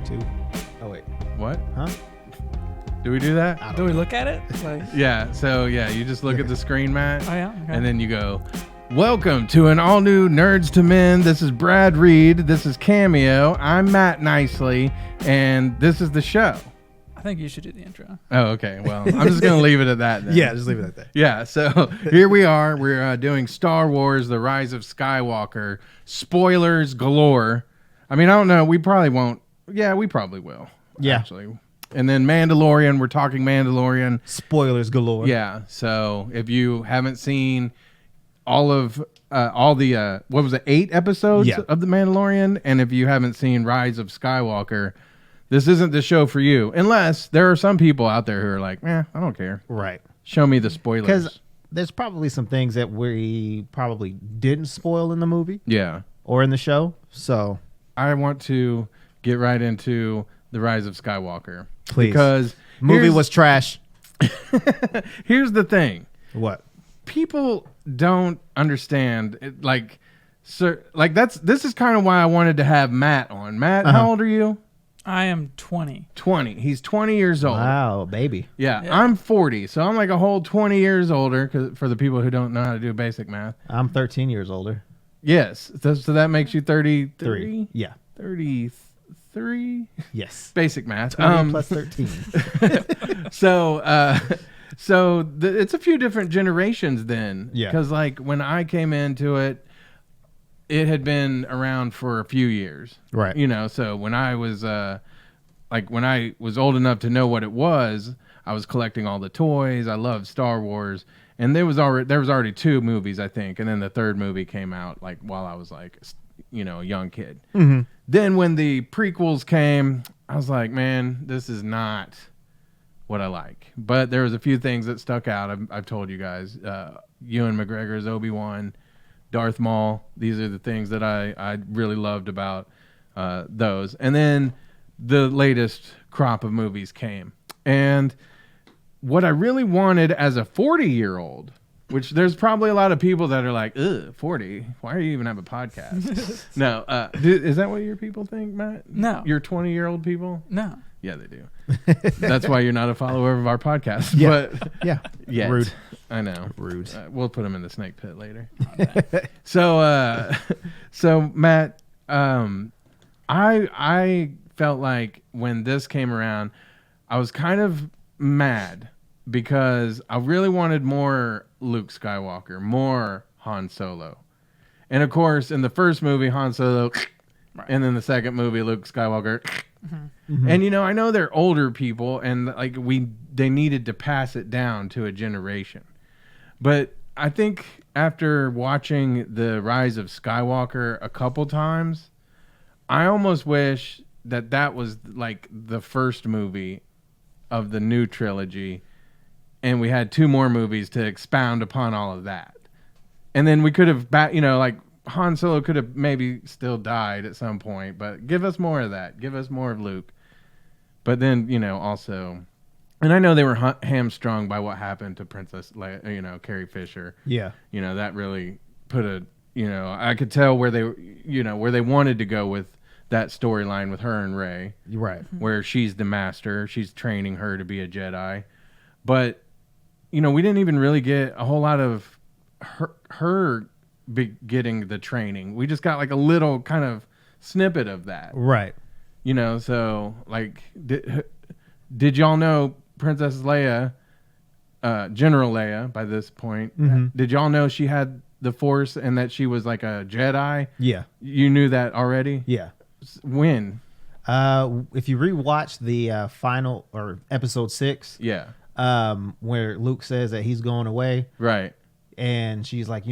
2. Oh, wait. What? Huh? Do we do that? Do we look at it? Like, Yeah. So, yeah, you just look at the screen, Matt. oh, yeah. Okay. And then you go, welcome to an all-new Nerds to Men. This is Brad Reed. This is Cameo. I'm Matt Knisely. And this is the show. I think you should do the intro. Oh, okay. Well, I'm just going to leave it at that then. Yeah, just leave it at that. Yeah, so here we are. We're doing Star Wars, The Rise of Skywalker. Spoilers galore. I mean, I don't know. We probably won't. Yeah, we probably will. Yeah. Actually. And then Mandalorian. We're talking Mandalorian. Spoilers galore. Yeah. So if you haven't seen all the, what was it, 8 episodes of The Mandalorian? And if you haven't seen Rise of Skywalker, this isn't the show for you. Unless there are some people out there who are like, I don't care. Right. Show me the spoilers. Because there's probably some things that we probably didn't spoil in the movie. Yeah. Or in the show. So I want to get right into The Rise of Skywalker. Please. Because movie was trash. Here's the thing. What? People don't understand it, this is kind of why I wanted to have Matt on. Matt, how old are you? I am 20. 20. He's 20 years old. Wow, baby. Yeah, I'm 40, so I'm like a whole 20 years older, 'cause for the people who don't know how to do basic math. I'm 13 years older. Yes, so that makes you 33? Yeah. 33? Yes. Basic math. 20 plus 13. It's a few different generations then. Yeah. Because like when I came into it, it had been around for a few years. Right. You know, so when I was when I was old enough to know what it was, I was collecting all the toys. I loved Star Wars. And there was already 2 movies, I think, and then the third movie came out like while I was like, a young kid. Mm-hmm. Then When the prequels came, I was like, man, this is not what I like. But there was a few things that stuck out. I've told you guys, Ewan McGregor's Obi-Wan, Darth Maul. These are the things that I really loved about those. And then the latest crop of movies came. And what I really wanted as a 40-year-old, which there's probably a lot of people that are like, ugh, 40? Why do you even have a podcast? No. Is that what your people think, Matt? No. Your 20-year-old people? No. Yeah, they do. That's why you're not a follower of our podcast. Yeah. But yeah. yet. Rude. I know. Rude. We'll put them in the snake pit later. So Matt, I felt like when this came around, I was kind of mad because I really wanted more Luke Skywalker, more Han Solo. And of course, in the first movie, Han Solo, right. And then the second movie, Luke Skywalker. Mm-hmm. And I know they're older people, and like they needed to pass it down to a generation. But I think after watching The Rise of Skywalker a couple times, I almost wish that was like the first movie of the new trilogy, and we had 2 more movies to expound upon all of that. And then we could have, like Han Solo could have maybe still died at some point, but give us more of that. Give us more of Luke. But then, also, and I know they were hamstrung by what happened to Princess Leia, Carrie Fisher. Yeah. That really put I could tell where they wanted to go with that storyline with her and Rey. Right. Where she's the master. She's training her to be a Jedi. But, we didn't even really get a whole lot of her getting the training. We just got like a little kind of snippet of that. Right. So like, did y'all know Princess Leia, General Leia by this point, did y'all know she had the Force and that she was like a Jedi? Yeah. You knew that already? Yeah. When? If you rewatch the final or episode 6, yeah, where Luke says that he's going away, right, and she's like,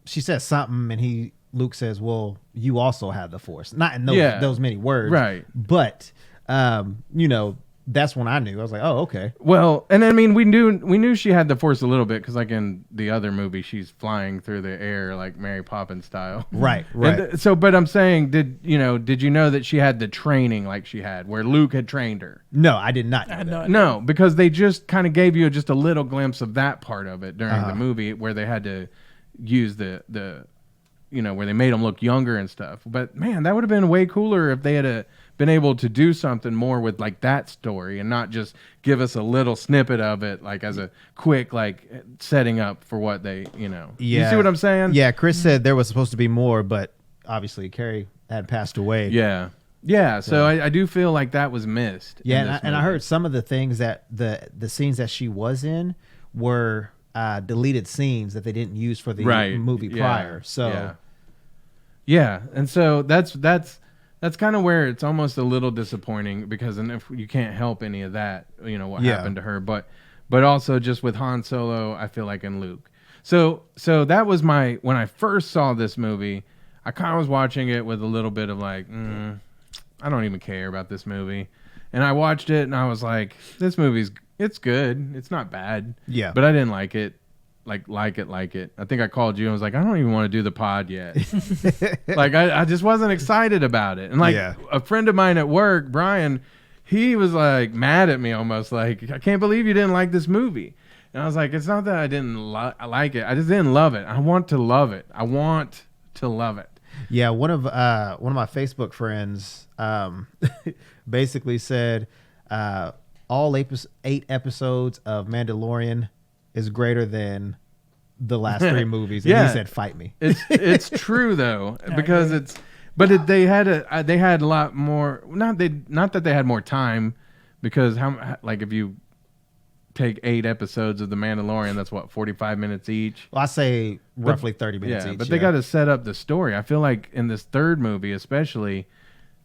she says something, and Luke says, "Well, you also have the Force," not in those many words, right? But that's when I knew. I was like, "Oh, okay." Well, and I mean, we knew she had the Force a little bit because, like in the other movie, she's flying through the air like Mary Poppins style. Right. And but I'm saying, did you know that she had the training like she had, where Luke had trained her? No, I did not know that. No, because they just kind of gave you just a little glimpse of that part of it during the movie, where they had to use the where they made him look younger and stuff. But man, that would have been way cooler if they had been able to do something more with like that story and not just give us a little snippet of it, like as a quick like setting up for what they, Yeah. You see what I'm saying? Yeah. Chris said there was supposed to be more, but obviously Carrie had passed away. Yeah. Yeah. So I do feel like that was missed. Yeah. And I heard some of the things that the scenes that she was in were deleted scenes that they didn't use for the movie prior. So yeah, and so that's kind of where it's almost a little disappointing because if you can't help any of that, what happened to her, but also just with Han Solo, I feel like, and Luke. So that was when I first saw this movie, I kind of was watching it with a little bit of like, I don't even care about this movie, and I watched it and I was like, this movie's. It's good. It's not bad. Yeah. But I didn't like it. Like it. I think I called you and was like, I don't even want to do the pod yet. Like, I just wasn't excited about it. And like a friend of mine at work, Brian, he was like mad at me almost like, I can't believe you didn't like this movie. And I was like, it's not that I didn't like it. I just didn't love it. I want to love it. I want to love it. Yeah. One of my Facebook friends basically said, all 8 episodes of Mandalorian is greater than the last 3 movies. And he said, "Fight me." It's true though, because they had a lot more. Not that they had more time, because if you take 8 episodes of The Mandalorian, that's what 45 minutes each. Well, I say roughly 30 minutes each. But they got to set up the story. I feel like in this third movie, especially,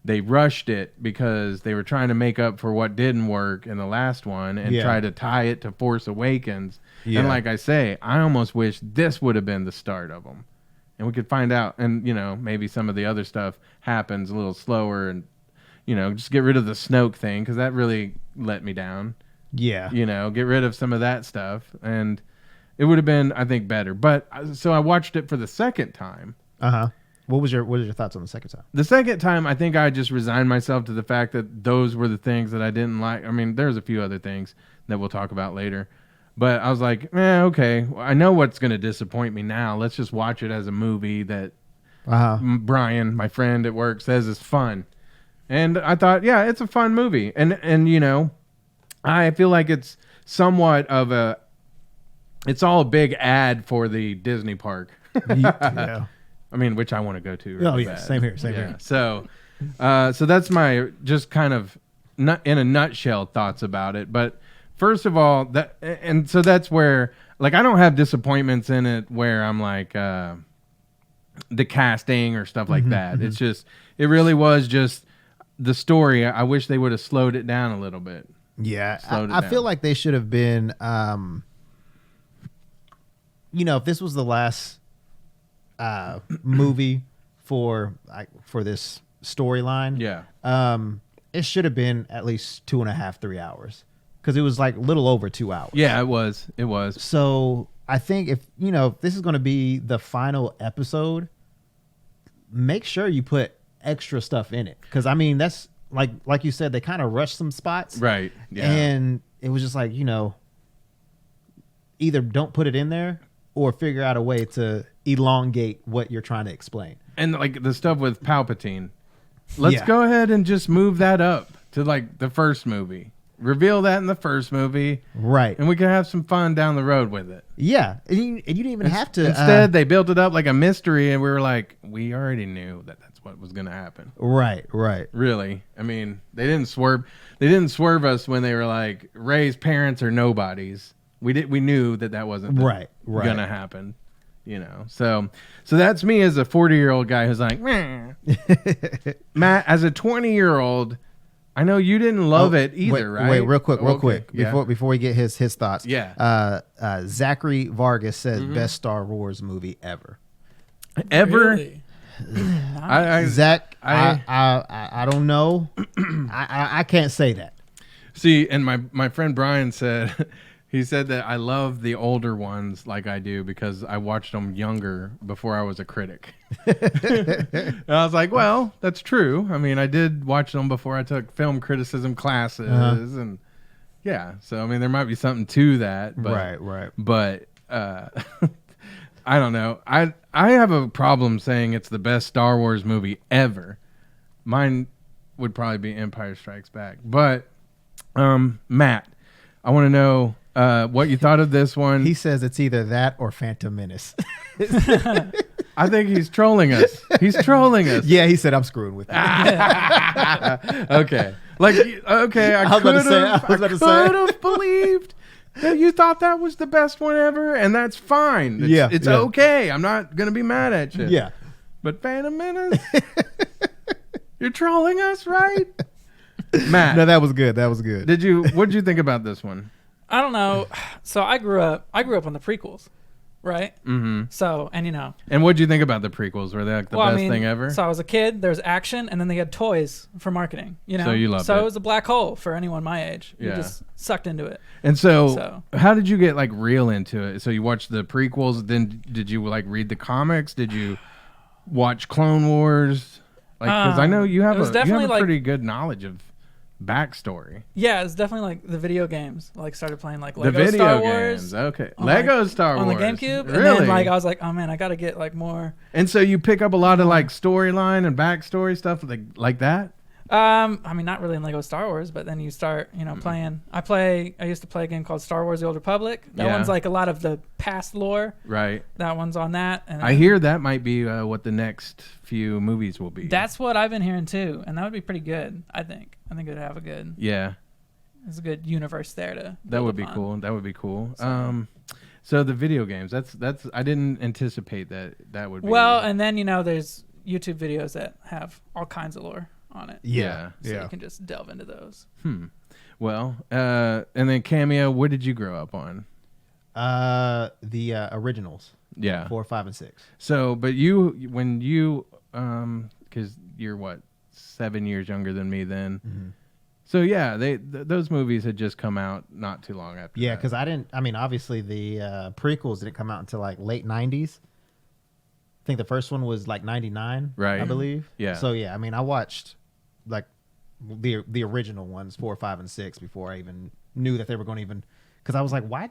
they rushed it because they were trying to make up for what didn't work in the last one and try to tie it to Force Awakens. Yeah. And like I say, I almost wish this would have been the start of them. And we could find out. And, maybe some of the other stuff happens a little slower and, just get rid of the Snoke thing because that really let me down. Yeah. Get rid of some of that stuff. And it would have been, I think, better. But so I watched it for the second time. Uh-huh. What was your thoughts on the second time? The second time, I think I just resigned myself to the fact that those were the things that I didn't like. I mean, there's a few other things that we'll talk about later. But I was like, okay, I know what's going to disappoint me now. Let's just watch it as a movie that Brian, my friend at work, says is fun. And I thought, yeah, it's a fun movie. And I feel like it's somewhat of it's all a big ad for the Disney park. Yeah. I mean, which I want to go to. Really bad. Same here. So that's my just kind of in a nutshell thoughts about it. But first of all, so that's where like I don't have disappointments in it where I'm like the casting or stuff like that. It's just it really was just the story. I wish they would have slowed it down a little bit. Yeah, I feel like they should have been. If this was the last movie for this storyline, it should have been at least 2.5, 3 hours because it was like a little over 2 hours. Yeah, it was. So I think if this is going to be the final episode, make sure you put extra stuff in it because I mean that's like you said, they kind of rushed some spots, right? Yeah, and it was just like either don't put it in there or figure out a way to elongate what you're trying to explain. And like the stuff with Palpatine, let's go ahead and just move that up to like the first movie. Reveal that in the first movie. Right. And we can have some fun down the road with it. Yeah. And you didn't even have to. Instead, they built it up like a mystery and we were like, we already knew that that's what was going to happen. Right. Really. I mean, they didn't swerve us when they were like, Rey's parents are nobodies. We knew that wasn't going to happen. So that's me as a 40-year-old guy who's like, meh. Matt, as a 20-year-old, I know you didn't love it either, right? Wait, real quick, before we get his thoughts. Yeah. Zachary Vargas says best Star Wars movie ever. Ever? Really? Zach, I don't know. I can't say that. See, and my friend Brian said. He said that I love the older ones like I do because I watched them younger before I was a critic. And I was like, well, that's true. I mean, I did watch them before I took film criticism classes. And so, I mean, there might be something to that. But, right. But I don't know. I I have a problem saying it's the best Star Wars movie ever. Mine would probably be Empire Strikes Back. But Matt, I want to know what you thought of this one. He says it's either that or Phantom Menace. I think he's trolling us. He's trolling us. Yeah, he said I'm screwing with you. Okay. Like, okay, I could have believed that you thought that was the best one ever, and that's fine. It's okay. I'm not going to be mad at you. Yeah. But Phantom Menace? You're trolling us, right? Matt. No, that was good. That was good. What did you think about this one? I don't know. So I grew up on the prequels, right? Mm-hmm. So, and And what did you think about the prequels? Were they like the best thing ever? So I was a kid. There's action, and then they had toys for marketing. So you loved it. So it was a black hole for anyone my age. You Yeah. just sucked into it. And so how did you get like real into it? So you watched the prequels, then did you like read the comics? Did you watch Clone Wars? Like, because I know you have a pretty good knowledge of backstory. Yeah, it's definitely like the video games. Like started playing like The Lego video Star games. Wars. Okay. Lego Star Wars. On the GameCube. Really? And then like I was like, oh man, I gotta get like more. And so you pick up a lot of like storyline and backstory stuff like that? I mean, not really in Lego Star Wars, but then you start, playing. I used to play a game called Star Wars: The Old Republic. That one's like a lot of the past lore. Right. That one's on that. And I hear that might be what the next few movies will be. That's what I've been hearing too, and that would be pretty good. I think it'd have a good. Yeah. There's a good universe there to. That would be cool. That would be cool. So the video games. That's. I didn't anticipate that would be. Well, and then there's YouTube videos that have all kinds of lore on it. Yeah. So you can just delve into those. Well, and then Cameo, what did you grow up on? The originals. Yeah. 4, 5, and 6. So, but when you, because you're what, 7 years younger than me then. Mm-hmm. So yeah, those movies had just come out not too long after. Yeah, because obviously the prequels didn't come out until like late 90s. I think the first one was like 99, right? I believe. Yeah. So yeah, I watched like the original ones, 4, 5, and 6 before I even knew that they were going to even, because I was like, why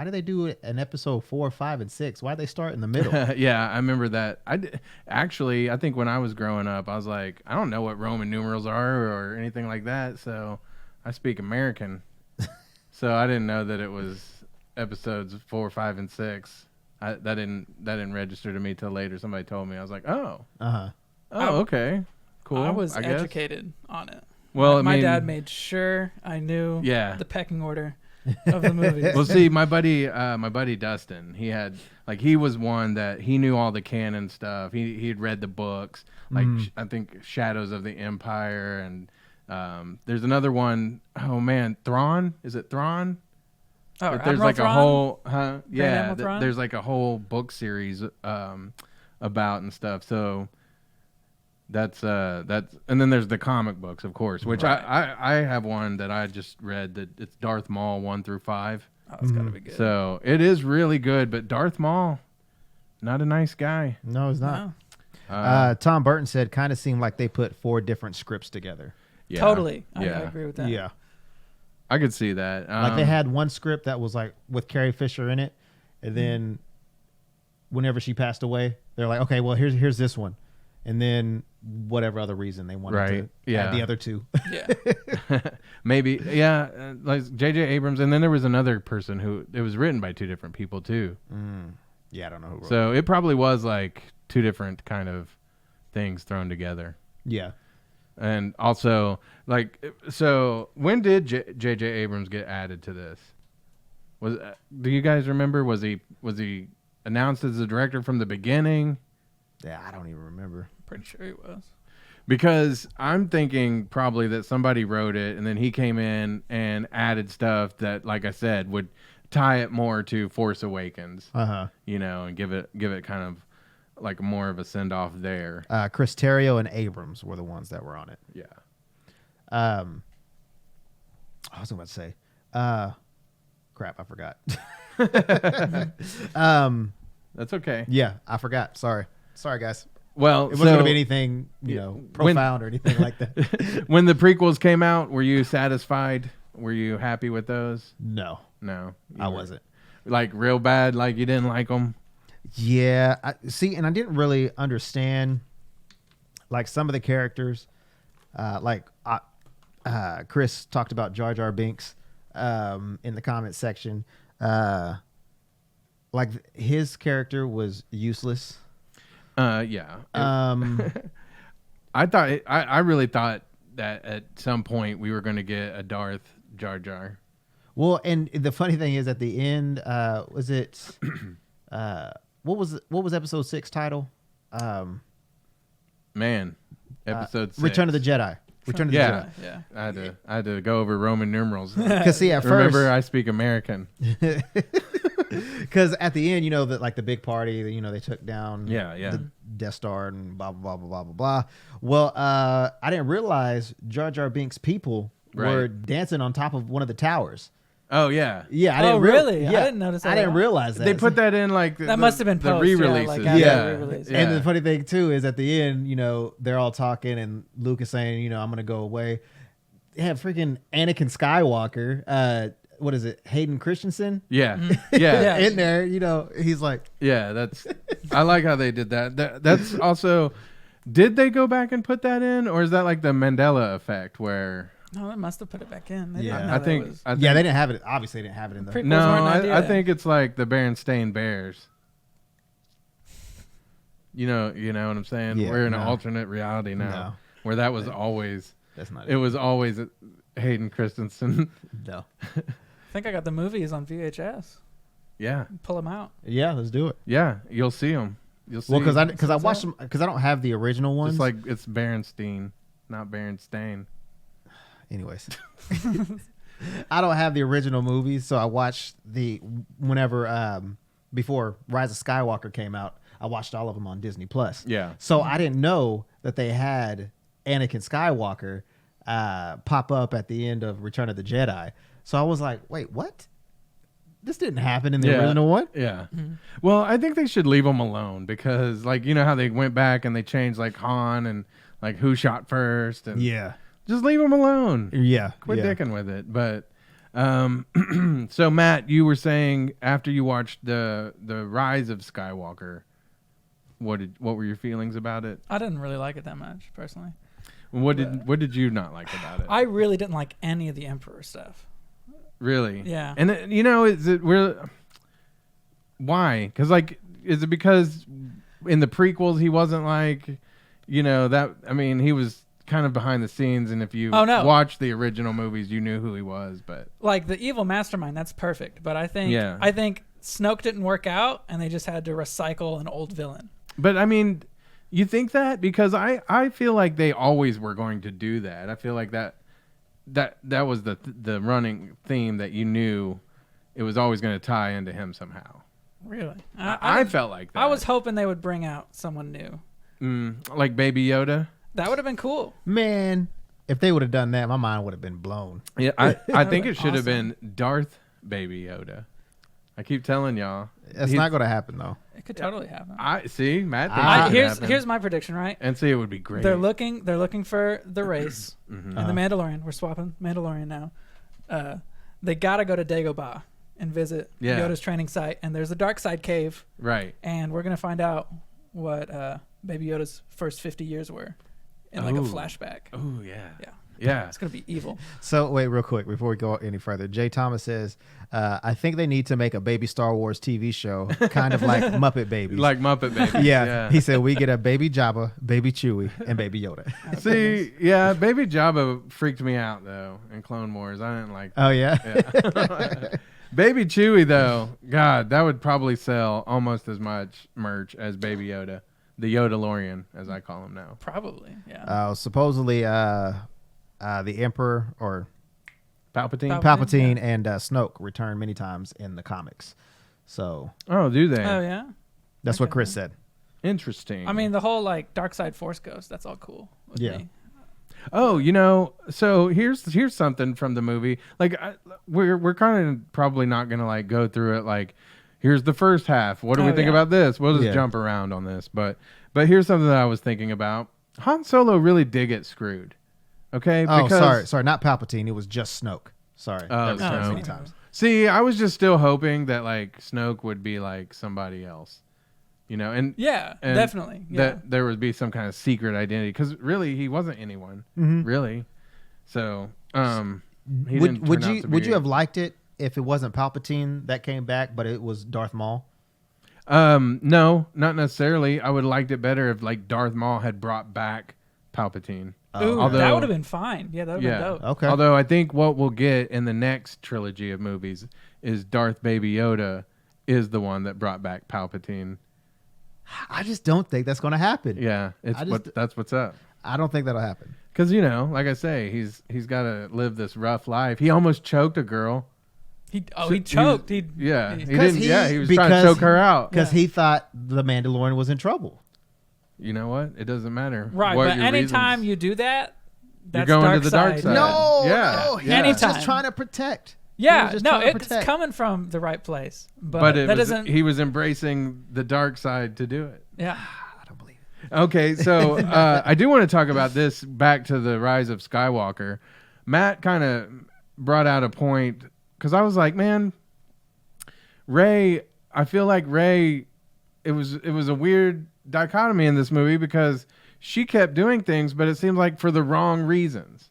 did they do an episode 4, 5, and 6? Why'd they start in the middle? Yeah, I remember that. Actually, I think when I was growing up, I was like, I don't know what Roman numerals are or anything like that, so I speak American. So I didn't know that it was episodes 4, 5, and 6. That didn't register to me till later. Somebody told me. I was like, oh. Uh-huh. Oh, okay. Cool. I was educated on it. Well, my dad made sure I knew the pecking order of the movies. Well, see, my buddy Dustin, he was one that he knew all the canon stuff. He'd read the books, like I think Shadows of the Empire, and there's another one. Oh man, Thrawn. Is it Thrawn? Oh, there's Admiral like Thrawn? a whole, yeah. Thrawn? There's like a whole book series about and stuff. So that's and then there's the comic books, of course, which I have one that I just read that it's Darth Maul 1 through 5. Oh, it's gotta be good. So it is really good, but Darth Maul, not a nice guy. No, he's not. No. Tom Burton said kind of seemed like they put 4 different scripts together. Yeah. Totally. I agree with that. Yeah. I could see that. Like they had one script that was like with Carrie Fisher in it, and then whenever she passed away, they're like, okay, well here's this one, and then whatever other reason they wanted to add the other 2. Yeah. Maybe, yeah, like J.J. Abrams, and then there was another person who it was written by 2 different people too. Yeah, I don't know who wrote it. So it probably was like 2 different kind of things thrown together. Yeah. And also, like, so when did J.J. Abrams get added to this? Do you guys remember? Was he announced as the director from the beginning? Yeah, I don't even remember. Pretty sure he was. Because I'm thinking probably that somebody wrote it and then he came in and added stuff that, like I said, would tie it more to Force Awakens. Uh-huh. And give it kind of like more of a send off there. Chris Terrio and Abrams were the ones that were on it. Yeah. I was about to say, crap, I forgot. That's okay. Yeah, I forgot. Sorry, guys. Well, it wasn't going to be anything, profound or anything like that. When the prequels came out, were you satisfied? Were you happy with those? No, I I wasn't. Like real bad, like you didn't like them? Yeah, see, and I didn't really understand like some of the characters. Chris talked about Jar Jar Binks in the comment section. Like his character was useless. Yeah. I I really thought that at some point we were going to get a Darth Jar Jar. Well, and the funny thing is, at the end, was it? What was episode 6 title? Episode 6. Return of the Jedi. Return of the Jedi. Yeah. I had to go over Roman numerals. Because see, at Remember, first, I speak American. because at the end, that like the big party, they took down the Death Star and blah blah blah blah blah blah. Well, I didn't realize Jar Jar Binks' people were dancing on top of one of the towers. Oh yeah, yeah. Really? Yeah, I didn't notice that. I didn't realize that. They put that in like that must have been the post, re-releases. Yeah, re-releases. And the funny thing too is at the end, they're all talking and Luke is saying, I'm gonna go away. They have freaking Anakin Skywalker. What is it? Hayden Christensen? Yeah. Yeah. In there, he's like, yeah, I like how they did that. That's also, did they go back and put that in, or is that like the Mandela effect where? No, they must have put it back in. I think they didn't have it. Obviously, they didn't have it in the. No, I think it's like the Berenstain Bears. You know what I'm saying? Yeah, We're in an alternate reality now, where that was always. That's not. It was always Hayden Christensen. No. I think I got the movies on VHS. Yeah. Pull them out. Yeah, let's do it. Yeah, you'll see them. You'll see. Well, because I watched them because I don't have the original ones. It's like it's Berenstein, not Berenstain. Anyways, I don't have the original movies, so I watched whenever before Rise of Skywalker came out. I watched all of them on Disney Plus. Yeah. So I didn't know that they had Anakin Skywalker pop up at the end of Return of the Jedi. So I was like, wait, what? This didn't happen in the original one? Yeah. Mm-hmm. Well, I think they should leave them alone because, like, how they went back and they changed, like, Han and, like, who shot first. And Yeah. just leave them alone. Yeah. Quit dicking with it. But, so, Matt, you were saying after you watched the Rise of Skywalker, what were your feelings about it? I didn't really like it that much, personally. What did you not like about it? I really didn't like any of the Emperor stuff. Really? Yeah. And is it really? Why? Because is it because in the prequels he wasn't like, that? I mean, he was kind of behind the scenes, and if you watched the original movies, you knew who he was. But like the evil mastermind, that's perfect. But I think Snoke didn't work out, and they just had to recycle an old villain. But I mean, you think that because I feel like they always were going to do that. I feel like that was the running theme that you knew it was always going to tie into him somehow. Really? I felt like that. I was hoping they would bring out someone new. Like Baby Yoda? That would have been cool. Man, if they would have done that, my mind would have been blown. Yeah, I think it should have been Darth Baby Yoda. I keep telling y'all. It's not going to happen, though. It could totally happen. I see, Matt. Here's my prediction, right? And see, it would be great. They're looking for the race and the Mandalorian. We're swapping Mandalorian now. They gotta go to Dagobah and visit Yoda's training site, and there's a dark side cave. Right. And we're gonna find out what Baby Yoda's first 50 years were in like a flashback. Oh yeah. Yeah. Yeah. It's gonna be evil. So wait, real quick before we go any further, Jay Thomas says, "I think they need to make a baby Star Wars TV show, kind of like Muppet Babies." Like Muppet Babies. Yeah. He said we get a baby Jabba, baby Chewie, and baby Yoda. See, yeah, Baby Jabba freaked me out though in Clone Wars. I didn't like that. Oh yeah. Baby Chewie though, God, that would probably sell almost as much merch as Baby Yoda, the Yodalorian, as I call him now. Probably, yeah. Supposedly, the Emperor or Palpatine and Snoke return many times in the comics. So, do they? Oh yeah. That's what Chris said. Interesting. I mean, the whole like dark side Force ghost. That's all cool. With me. Oh, so here's something from the movie. Like we're kind of probably not gonna like go through it. Like, here's the first half. What do we think about this? We'll just jump around on this. But here's something that I was thinking about. Han Solo really did get screwed. Okay. Sorry, not Palpatine. It was just Snoke. Sorry. Snoke. Many times. See, I was just still hoping that like Snoke would be like somebody else. you know, and definitely that there would be some kind of secret identity because really he wasn't anyone really. So would you have liked it if it wasn't Palpatine that came back, but it was Darth Maul? No, not necessarily. I would have liked it better if like Darth Maul had brought back Palpatine. Ooh, that would have been fine. Yeah, that would have been dope. Okay. Although I think what we'll get in the next trilogy of movies is Darth Baby Yoda is the one that brought back Palpatine. I just don't think that's going to happen. Yeah, that's what's up. I don't think that'll happen. Because like I say, he's got to live this rough life. He almost choked a girl. He choked. He was trying to choke her out because he thought the Mandalorian was in trouble. You know what? It doesn't matter. Right, but anytime you do that, that's you're going dark to the dark side. No, anytime. He's just trying to protect. Yeah, no, it's coming from the right place. But he was embracing the dark side to do it. Yeah. I don't believe it. Okay, so I do want to talk about this back to the Rise of Skywalker. Matt kind of brought out a point because I was like, man, Rey, I feel like Rey, it was a weird dichotomy in this movie because she kept doing things, but it seemed like for the wrong reasons.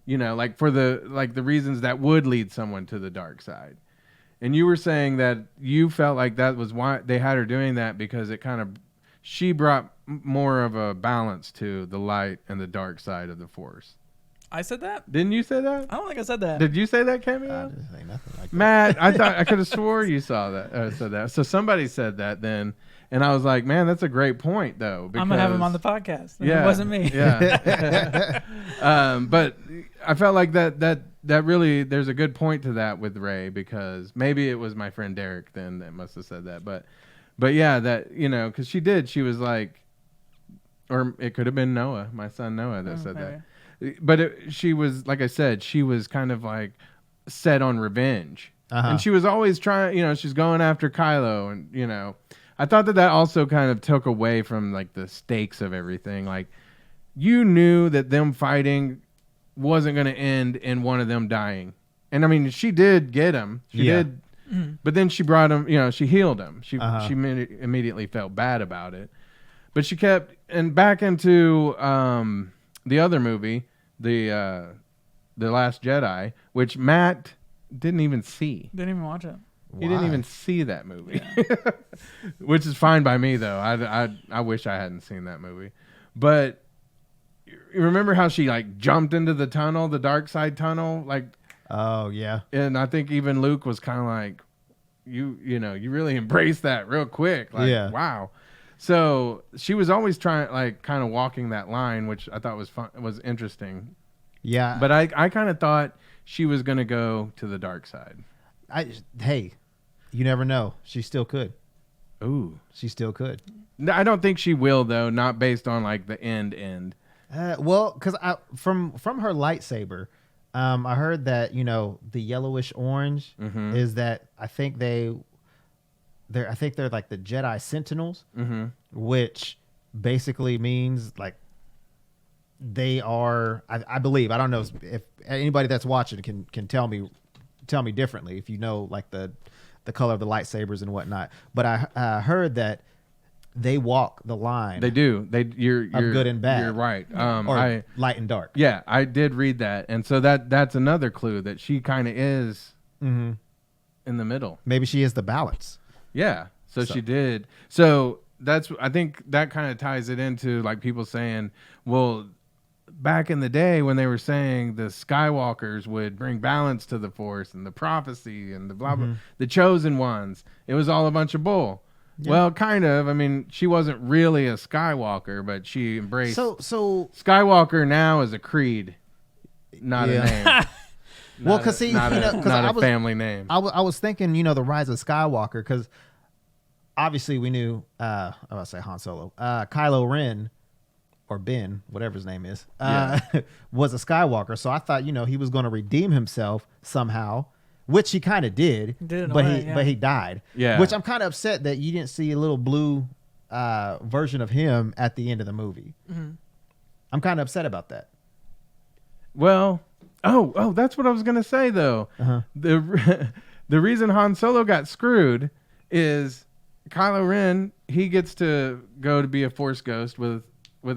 Like for the reasons that would lead someone to the dark side. And you were saying that you felt like that was why they had her doing that because she brought more of a balance to the light and the dark side of the Force. I said that? Didn't you say that? I don't think I said that. Did you say that, Cameo? I didn't say nothing like that. Matt, I thought I could have swore you said that. So somebody said that then. And I was like, man, that's a great point, though. Because, I'm going to have him on the podcast. Yeah, it wasn't me. Yeah. But I felt like that really, there's a good point to that with Rey because maybe it was my friend Derek then that must have said that. But yeah, that, because she was like, or it could have been Noah, my son Noah that said maybe. That. But she was, like I said, she was kind of like set on revenge. And she was always trying, she's going after Kylo and, I thought that also kind of took away from like the stakes of everything. Like you knew that them fighting wasn't going to end in one of them dying. And I mean, she did get him. She did. But then she brought him, she healed him. She immediately felt bad about it. But she kept, and back into the other movie, the Last Jedi, which Matt didn't even see. Didn't even watch it. He didn't even see that movie, which is fine by me though. I wish I hadn't seen that movie, but you remember how she like jumped into the tunnel, the dark side tunnel, like. Oh yeah. And I think even Luke was kind of like, you really embraced that real quick. Like, wow. So she was always trying, like, kind of walking that line, which I thought was fun, was interesting. Yeah. But I kind of thought she was going to go to the dark side. Hey, you never know. She still could. Ooh. She still could. I don't think she will, though, not based on, like, the end. Well, because from her lightsaber, I heard that, the yellowish orange is that I think they're like the Jedi Sentinels, which basically means like they are. I believe. I don't know if anybody that's watching can tell me differently if you know like the color of the lightsabers and whatnot. But I heard that they walk the line. They do. You're good and bad. You're right. Or light and dark. Yeah, I did read that, and so that's another clue that she kind of is in the middle. Maybe she is the balance. Yeah. So she did. So I think that kind of ties it into like people saying, well, back in the day when they were saying the Skywalkers would bring balance to the Force and the prophecy and the blah blah, the chosen ones, it was all a bunch of bull. Yeah. Well, kind of. I mean, she wasn't really a Skywalker, but she embraced. So Skywalker now is a creed, not a name. Well, because not a family name. I was thinking, the Rise of Skywalker, because obviously we knew, I was about to say Han Solo, Kylo Ren, or Ben, whatever his name is, was a Skywalker. So I thought, he was going to redeem himself somehow, which he kind of did, but he died. Yeah. Which I'm kind of upset that you didn't see a little blue version of him at the end of the movie. I'm kind of upset about that. Well, oh, that's what I was gonna say though. The reason Han Solo got screwed is Kylo Ren, he gets to go to be a Force ghost with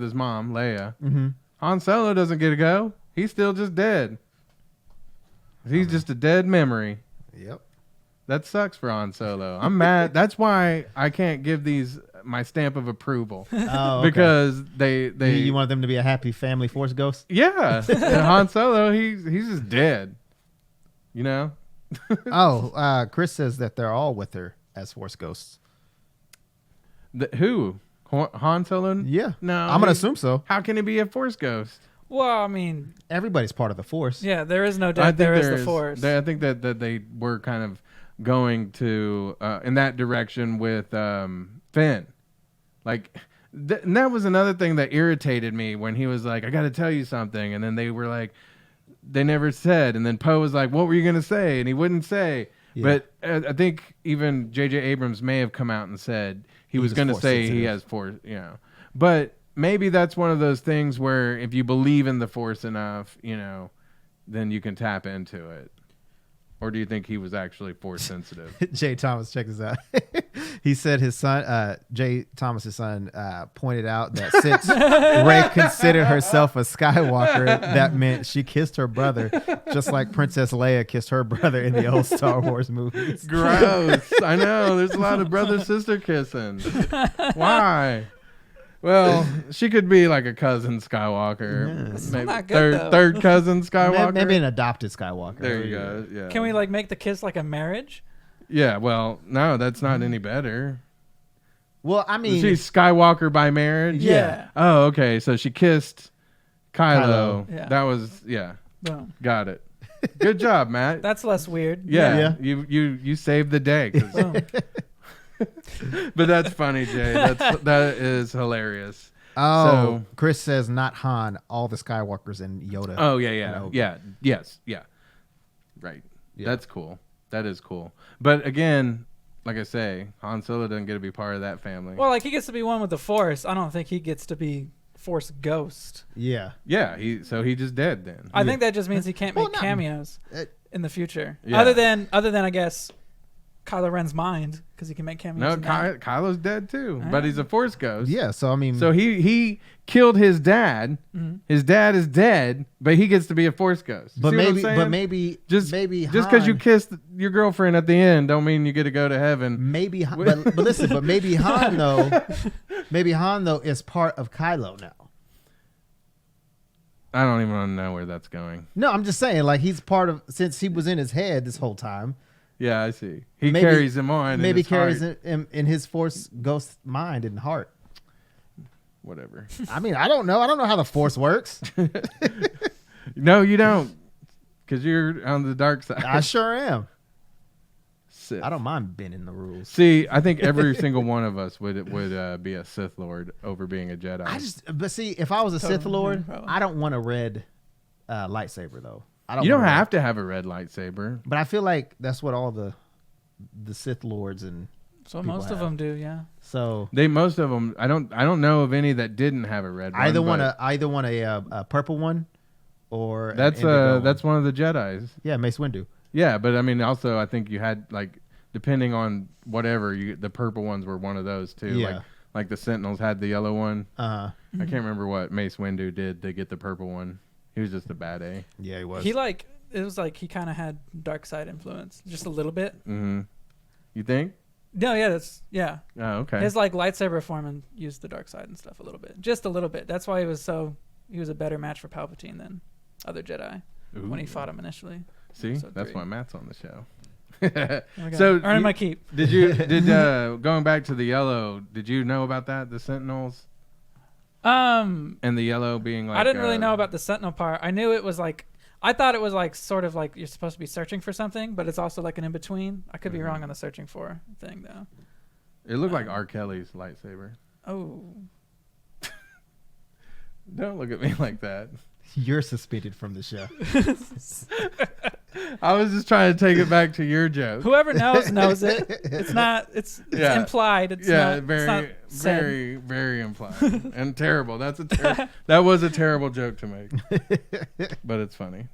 his mom, Leia. Mm-hmm. Han Solo doesn't get to go. He's still just dead. He's just a dead memory. Yep. That sucks for Han Solo. I'm mad. That's why I can't give these my stamp of approval. Oh, okay. Because they you want them to be a happy family Force ghost? yeah. And Han Solo, he's just dead. You know? Chris says that they're all with her as Force ghosts. Who? Han Solo? Yeah. No. I'm gonna assume so. How can he be a Force ghost? Well, I mean, Everybody's part of the Force. yeah, there is no doubt there is the Force. I think that they were kind of going to in that direction with Finn. Like, and that was another thing that irritated me when he was like, I got to tell you something. And then they were like, they never said. And then Poe was like, what were you going to say? And he wouldn't say. Yeah. But I think even J.J. Abrams may have come out and said he was going to say sensitive. He has Force, you know. But maybe that's one of those things where if you believe in the Force enough, you know, then you can tap into it. Or do you think he was actually Force sensitive? Jay Thomas, check this out. He said his son, Jay Thomas's son, pointed out that since Rey considered herself a Skywalker, that meant she kissed her brother, just like Princess Leia kissed her brother in the old Star Wars movies. Gross. I know. There's a lot of brother-sister kissing. Why? Well, she could be like a cousin Skywalker. Yes. Maybe not good, third cousin Skywalker. Maybe an adopted Skywalker. There you go. Yeah. Can we like make the kiss like a marriage? Yeah. Well, no, that's not any better. Well, I mean, she's Skywalker by marriage. Yeah. Oh, okay. So she kissed Kylo. Yeah. That was Boom. Got it. Good job, Matt. That's less weird. Yeah. You saved the day. Boom. But that's funny, Jay. That is hilarious. Oh, So- Chris says not Han, all the Skywalkers and Yoda. Oh yeah. Yes. Right. Yeah. That's cool. That is cool. But again, like I say, Han Solo doesn't get to be part of that family. Well, like he gets to be one with the Force. I don't think he gets to be Force ghost. Yeah. Yeah. He just dead then. I think that just means he can't make Well, no. cameos in the future. Yeah. Other than I guess Kylo Ren's mind, because he can make cameos. No, in that. Kylo's dead too, Ah. but he's a Force ghost. Yeah. So I mean, So he killed his dad. Mm-hmm. His dad is dead, but he gets to be a Force ghost. You but see what I'm maybe, saying? just because you kissed your girlfriend at the end, don't mean you get to go to heaven. maybe, but listen, but maybe Han though is part of Kylo now. I don't even want to know where that's going. No, I'm just saying, like he's part of, since he was in his head this whole time. Yeah, I see. He Maybe- carries him on. Maybe in his carries heart. him in his Force ghost mind and heart. Whatever. I mean, I don't know. I don't know how the Force works. No, you don't, because you're on the dark side. I sure am. Sith. I don't mind bending the rules. See, I think every single one of us would be a Sith Lord over being a Jedi. But see, if I was a Sith Totally, Lord, no problem. I don't want a red lightsaber though. I don't. You don't want a red- have to have a red lightsaber. But I feel like that's what all the Sith Lords and So people most of have. them do, yeah. So Most of them. I don't know of any that didn't have a red one. either want but a purple one, or an That's indigo one. that's one of the Jedis. Yeah, Mace Windu. Yeah, but I mean, also I think you had like depending on whatever the purple ones were one of those too. Yeah. Like the Sentinels had the yellow one. Uh I can't remember what Mace Windu did to get the purple one. He was just a bad A. yeah, he was. He it was like he kind of had dark side influence, just a little bit. Mm-hmm. You think? No, yeah. Oh, okay. His like lightsaber form and used the dark side and stuff a little bit, just a little bit. That's why he was a better match for Palpatine than other Jedi when he fought him initially. See, Episode that's 3. why Matt's on the show. Oh my God. So earning you- my keep. Did going back to the yellow? Did you know about that? The Sentinels and the yellow being like. I didn't really know about the Sentinel part. I knew it was like, I thought it was like sort of like you're supposed to be searching for something, but it's also like an in between. I could be wrong on the searching for thing though. It looked like R. Kelly's lightsaber. Oh, Don't look at me like that. You're suspended from the show. I was just trying to take it back to your joke. whoever knows it. It's not. It's Yeah. implied. It's Yeah, not. very, it's not said. very, very implied and terrible. That was a terrible joke to make, but it's funny.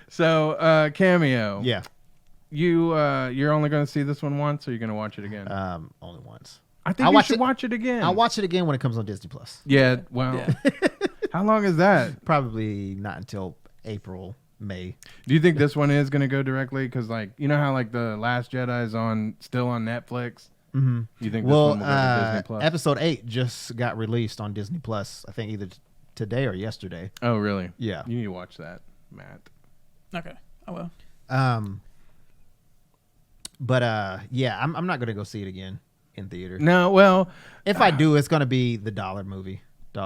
So, Cameo. Yeah. you're only going to see this one once, or you're going to watch it again? Only once. I think you should watch it again. I'll watch it again when it comes on Disney Plus. Yeah. Well, how long is that? Probably not until April, May. Do you think this one is going to go directly? Because like you know how like the Last Jedi is still on Netflix. Mm-hmm. You think this one will go to Disney Plus? Episode 8 just got released on Disney Plus. I think either today or yesterday. Oh, really? Yeah. You need to watch that, Matt. Okay, I will. But yeah, I'm not gonna go see it again in theater. No, well, if I do, it's gonna be the dollar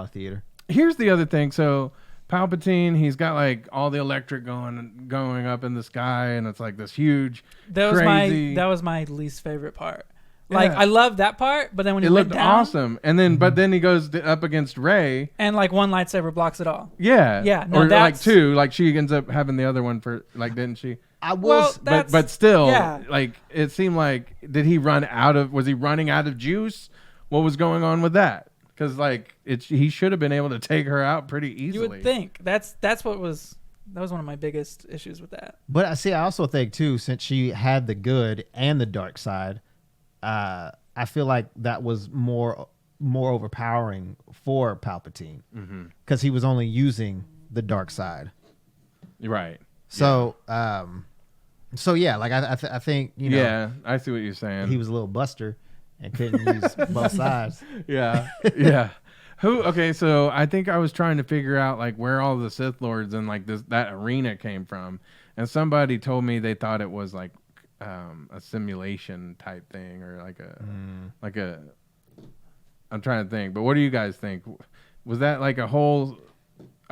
theater. Here's the other thing. So Palpatine, he's got like all the electric going up in the sky, and it's like this huge. That was my least favorite part. Like Yeah. I love that part, but then when It he went looked down, awesome, and then but then he goes up against Rey, and like one lightsaber blocks it all. Yeah, no, or like that's- two. Like she ends up having the other one for like, didn't she? Well, But still, yeah. like it seemed like was he running out of juice? What was going on with that? Because like he should have been able to take her out pretty easily. You would think that was one of my biggest issues with that. But I also think too, since she had the good and the dark side, I feel like that was more overpowering for Palpatine because he was only using the dark side. Right. So, so yeah, like I think you know. Yeah, I see what you're saying. He was a little buster and couldn't use both sides. Yeah, yeah. Okay, so I think I was trying to figure out like where all the Sith Lords and like that arena came from, and somebody told me they thought it was like a simulation type thing or like a. I'm trying to think, but what do you guys think? Was that like a whole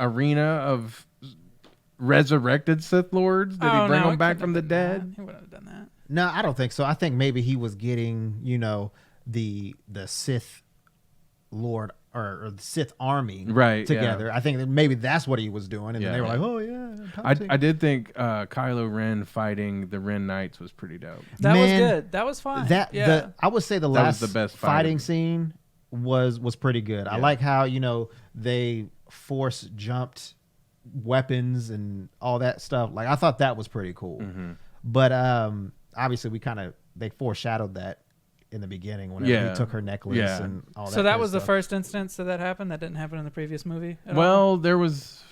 arena of resurrected Sith Lords? Did he bring them back from the dead? He wouldn't have done that. No, I don't think so. I think maybe he was getting, the Sith Lord or the Sith army together. Yeah. I think that maybe that's what he was doing, and then they were like, "Oh yeah." I did think Kylo Ren fighting the Ren Knights was pretty dope. That was good. That was fun. I would say the last was the best fighting scene was pretty good. Yeah. I like how they force jumped weapons and all that stuff. Like I thought that was pretty cool. Mm-hmm. But obviously they foreshadowed that in the beginning whenever he took her necklace and all that. So that was the first instance that happened. That didn't happen in the previous movie. Well, there was.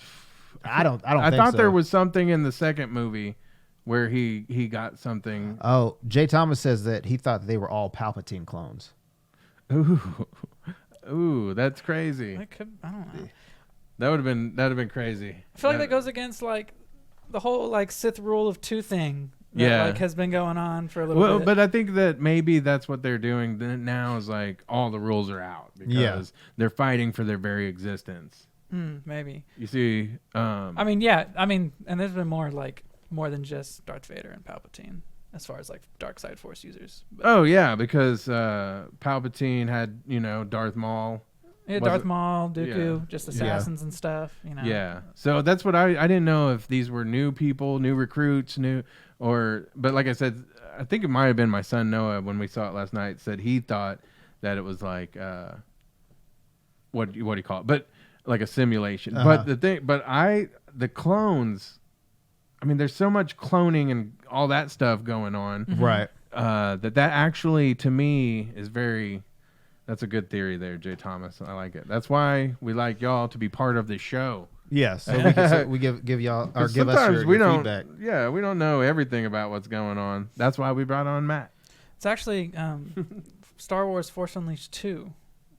I thought there was something in the second movie where he got something. Oh, Jay Thomas says that he thought they were all Palpatine clones. Ooh, that's crazy. I don't know. That'd have been crazy. I feel like that goes against like the whole like Sith rule of two thing. That, like has been going on for a little bit. But I think that maybe that's what they're doing now is like all the rules are out because they're fighting for their very existence. Maybe. You see, and there's been more than just Darth Vader and Palpatine as far as like dark side force users. But, oh yeah, because Palpatine had, Darth Maul. Yeah, Darth Maul, Dooku, just assassins and stuff, Yeah. So that's what I didn't know if these were new people, new recruits, but like I said, I think it might have been my son Noah when we saw it last night said he thought that it was like what do you call it? But like a simulation. But the clones, I mean there's so much cloning and all that stuff going on. Mm-hmm. Right. That actually to me is that's a good theory there, Jay Thomas. I like it. That's why we like y'all to be part of the show. Yes, so we give y'all or give us your feedback. Yeah, we don't know everything about what's going on. That's why we brought on Matt. It's actually Star Wars Force Unleashed 2,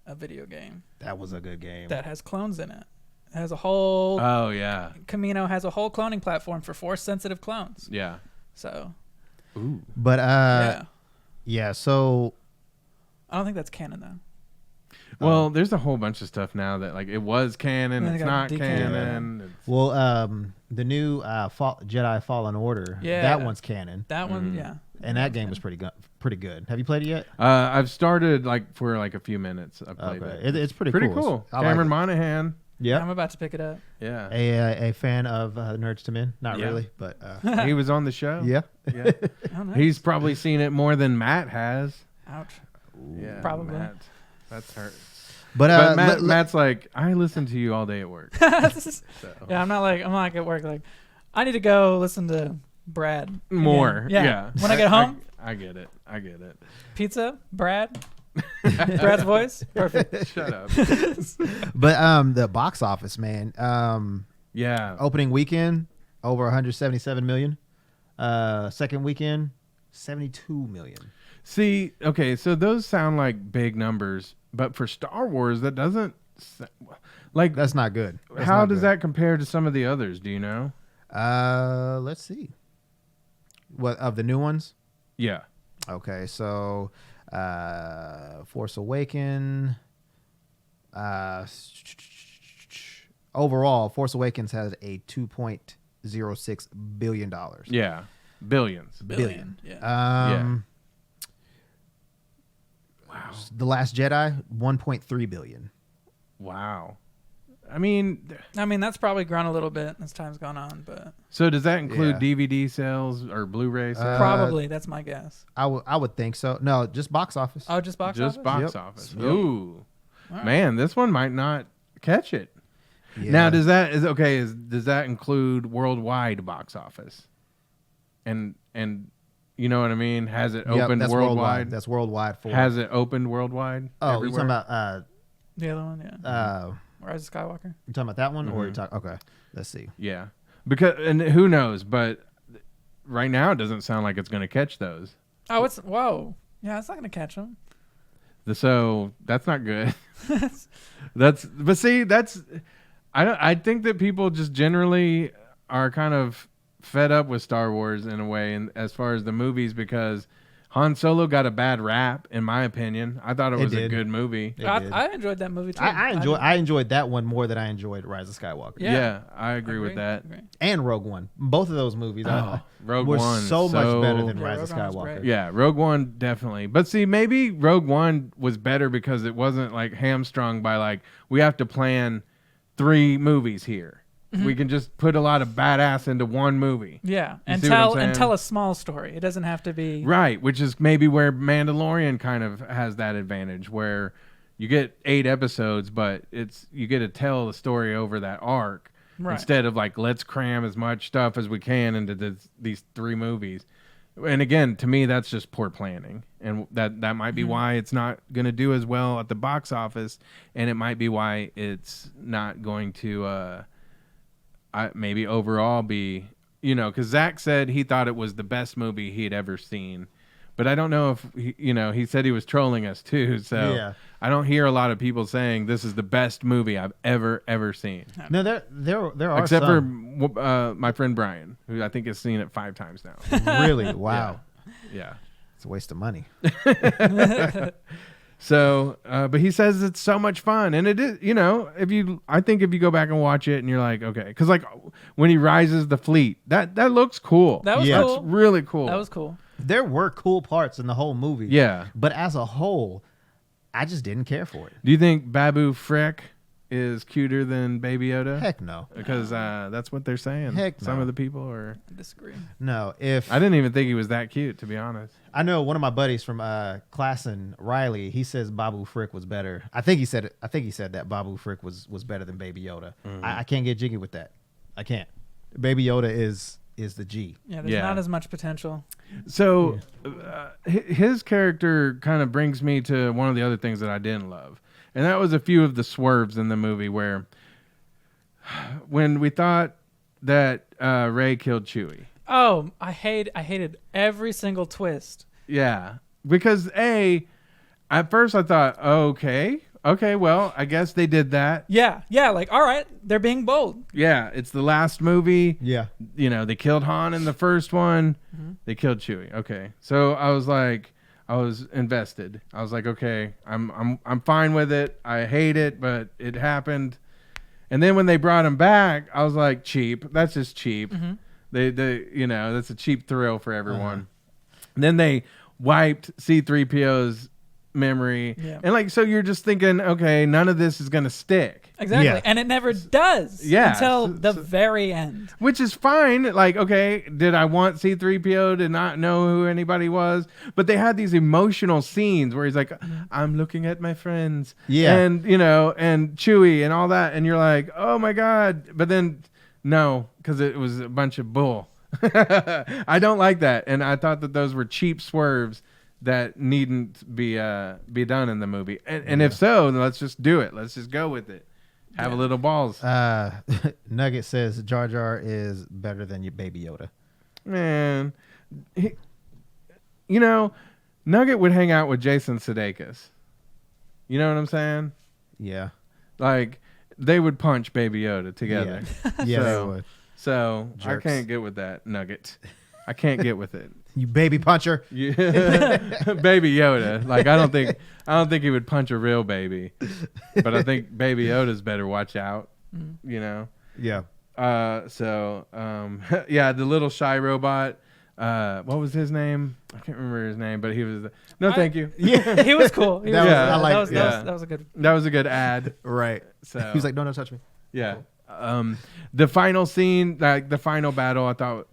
a video game. That was a good game. That has clones in it. It has a whole. Oh yeah. Camino has a whole cloning platform for Force sensitive clones. Yeah. So. Ooh. But yeah. So. I don't think that's canon though. Well, there's a whole bunch of stuff now that like it was canon, it's not canon. Well, the new Jedi Fallen Order, that one's canon. That one, yeah. And that game was pretty good. Have you played it yet? I've started for a few minutes. I played it. It's pretty cool. Cameron Monaghan. Yeah, I'm about to pick it up. Yeah, a fan of Nerdz II Men. Not really, but he was on the show. Yeah. Oh, nice. He's probably seen it more than Matt has. Ouch. Yeah, probably. Matt, that's hurt. But Matt's like, I listen to you all day at work. Yeah, I'm not like at work. Like, I need to go listen to Brad. More. Again. Yeah. When I get home, I get it. I get it. pizza, Brad. Brad's voice, perfect. Shut up. But the box office, man. Yeah. Opening weekend over 177 million. Second weekend 72 million. See, okay, so those sound like big numbers, but for Star Wars, that doesn't like. That's not good. How does that compare to some of the others? Do you know? Let's see. What of the new ones? Yeah. Okay, so Force Awaken. Overall, Force Awakens has a $2.06 billion. Yeah. Billions. Billion. Yeah. Yeah. Wow. The Last Jedi, 1.3 billion. Wow. I mean, that's probably grown a little bit as time's gone on, but so does that include DVD sales or Blu-ray sales? probably that's my guess. I would think so. No, just box office. Oh, just box office. Just box Yep. office. Yep. Ooh. Right. Man, this one might not catch it. Yeah. Now, does that include worldwide box office? And you know what I mean? Has it Yep, opened that's worldwide? That's worldwide for. Has it opened worldwide? Oh, everywhere? you're talking about The other one, yeah. Rise of Skywalker. you talking about that one, or you Mhm. talking? Okay, let's see. Yeah, because and who knows? But right now, it doesn't sound like it's going to catch those. Oh, whoa. Yeah, it's not gonna catch them. So that's not good. I think that people just generally are kind of fed up with Star Wars in a way, and as far as the movies, because Han Solo got a bad rap, in my opinion. I thought it was a good movie. I enjoyed that movie too. I enjoyed that one more than I enjoyed Rise of Skywalker. Yeah, I agree with that. And Rogue One. Both of those movies Rogue were One so much better than Yeah, Rise of Rogue One was Skywalker. great. Yeah, Rogue One definitely. But see, maybe Rogue One was better because it wasn't like hamstrung by like we have to plan 3 movies here. We can just put a lot of badass into one movie. Yeah, You and see what I'm tell saying? a small story. It doesn't have to be Right, which is maybe where Mandalorian kind of has that advantage, where you get 8 episodes, but you get to tell the story over that arc Right. instead of like let's cram as much stuff as we can into these 3 movies. And again, to me, that's just poor planning, and that might be why it's not going to do as well at the box office, and it might be why it's not going to maybe overall be, because Zach said he thought it was the best movie he had ever seen. But I don't know if, he said he was trolling us too. So Yeah. I don't hear a lot of people saying this is the best movie I've ever seen. No, there are Except some. for my friend Brian, who I think has seen it 5 times now. Really? Wow. Yeah. It's a waste of money. So, but he says it's so much fun, and it is. I think if you go back and watch it, and you're like, okay, because like when he rises the fleet, that looks cool. That was Yeah. cool. That's really cool. That was cool. There were cool parts in the whole movie. Yeah. But as a whole, I just didn't care for it. Do you think Babu Frick is cuter than Baby Yoda? Heck no. Because that's what they're saying. Heck Some no. of the people are. I disagree. No. If I didn't even think he was that cute, to be honest. I know one of my buddies from class in Riley, he says Babu Frick was better. I think he said that Babu Frick was better than Baby Yoda. I can't get jiggy with that. I can't. Baby Yoda is the G. Yeah, there's not as much potential. So his character kind of brings me to one of the other things that I didn't love. And that was a few of the swerves in the movie where when we thought that Rey killed Chewie. Oh, I hated every single twist. Yeah. Because at first I thought, okay, well, I guess they did that. Yeah, like, all right, they're being bold. Yeah, it's the last movie. Yeah. They killed Han in the first one. They killed Chewie. Okay. So I was invested. I was like, okay, I'm fine with it. I hate it, but it happened. And then when they brought him back, I was like, cheap. That's just cheap. They that's a cheap thrill for everyone. And then they wiped C-3PO's memory. Yeah. And so you're just thinking, okay, none of this is going to stick. Exactly. Yeah. And it never does. Yeah. Until the very end. Which is fine. Like, okay, did I want C-3PO to not know who anybody was? But they had these emotional scenes where he's like, I'm looking at my friends. Yeah. And, and Chewie and all that. And you're like, oh my God. But then, no, because it was a bunch of bull. I don't like that, and I thought that those were cheap swerves that needn't be done in the movie. And if so, then let's just do it. Let's just go with it. Have a little balls. Nugget says Jar Jar is better than your Baby Yoda. Man, you know, Nugget would hang out with Jason Sudeikis. You know what I'm saying? Yeah. Like, they would punch Baby Yoda together. Yeah, they would. So Jerks. I can't get with that, Nugget. I can't get with it. You baby puncher. Yeah. Baby Yoda. Like, I don't think he would punch a real baby. But I think Baby Yoda's better watch out. You know? Yeah. Yeah, the little shy robot. What was his name? I can't remember his name, but he was. Thank you. Yeah, he was cool. That was a good. That was a good ad. Right. So he was like, "No, don't touch me." Yeah. The final scene, like the final battle, I thought,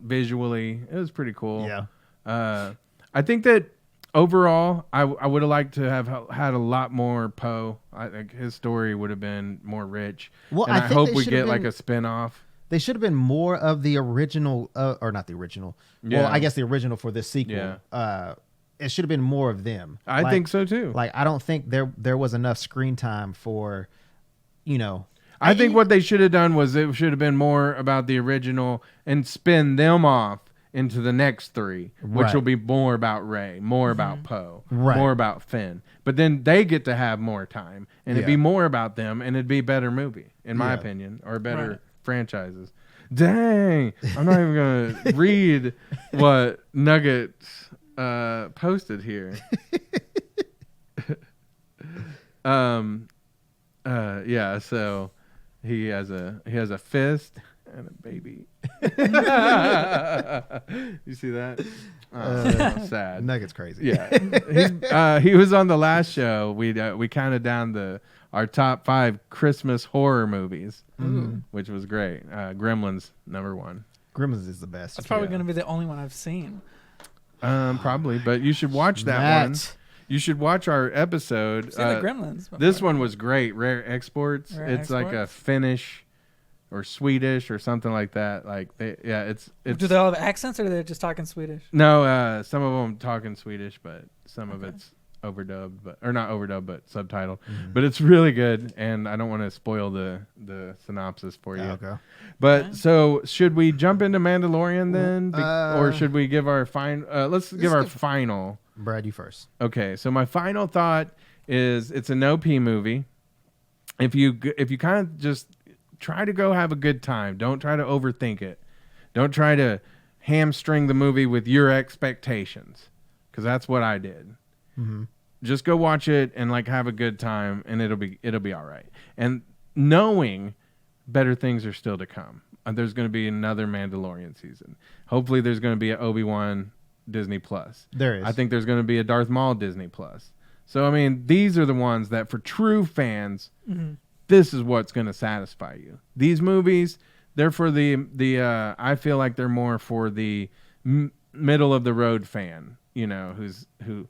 visually, it was pretty cool. Yeah. I think that overall, I would have liked to have had a lot more Poe. I think his story would have been more rich. Well, and I hope we get like a spin-off. They should have been more of the original, or not the original. Yeah. Well, I guess the original for this sequel. Yeah. It should have been more of them. I think so too. Like, I don't think there was enough screen time for, I think what they should have done was it should have been more about the original and spin them off into the next three, which will be more about Rey, more about Poe, more about Finn. But then they get to have more time, and it'd be more about them, and it'd be a better movie, in my opinion, or better franchises. Dang, I'm not even gonna read what Nugget posted here. Yeah, so he has a fist and a baby. You see that? Sad. Nugget's crazy. Yeah, he was on the last show. We counted down our top 5 Christmas horror movies, which was great. Gremlins #1. Gremlins is the best. That's probably going to be the only one I've seen. Probably, but you should watch that one. You should watch our episode. I've seen the Gremlins before. This one was great. Rare Exports. It's like a Finnish or Swedish or something like that. Like, it's. Do they all have accents, or are they just talking Swedish? No, some of them talking Swedish, but some of it's overdubbed, or not overdubbed, but subtitled. But it's really good, and I don't want to spoil the synopsis for you. Okay. But so, should we jump into Mandalorian then, or should we give our final? Let's give our final. Brad, you first. Okay, so my final thought is it's an OP movie. If you kind of just try to go have a good time, don't try to overthink it. Don't try to hamstring the movie with your expectations, because that's what I did. Just go watch it and like have a good time, and it'll be all right. And knowing better things are still to come. There's going to be another Mandalorian season. Hopefully, there's going to be an Obi-Wan Disney Plus. There is. I think there's going to be a Darth Maul Disney Plus. So I mean, these are the ones that for true fans, this is what's going to satisfy you. These movies, they're for the I feel like they're more for the middle of the road fan. Who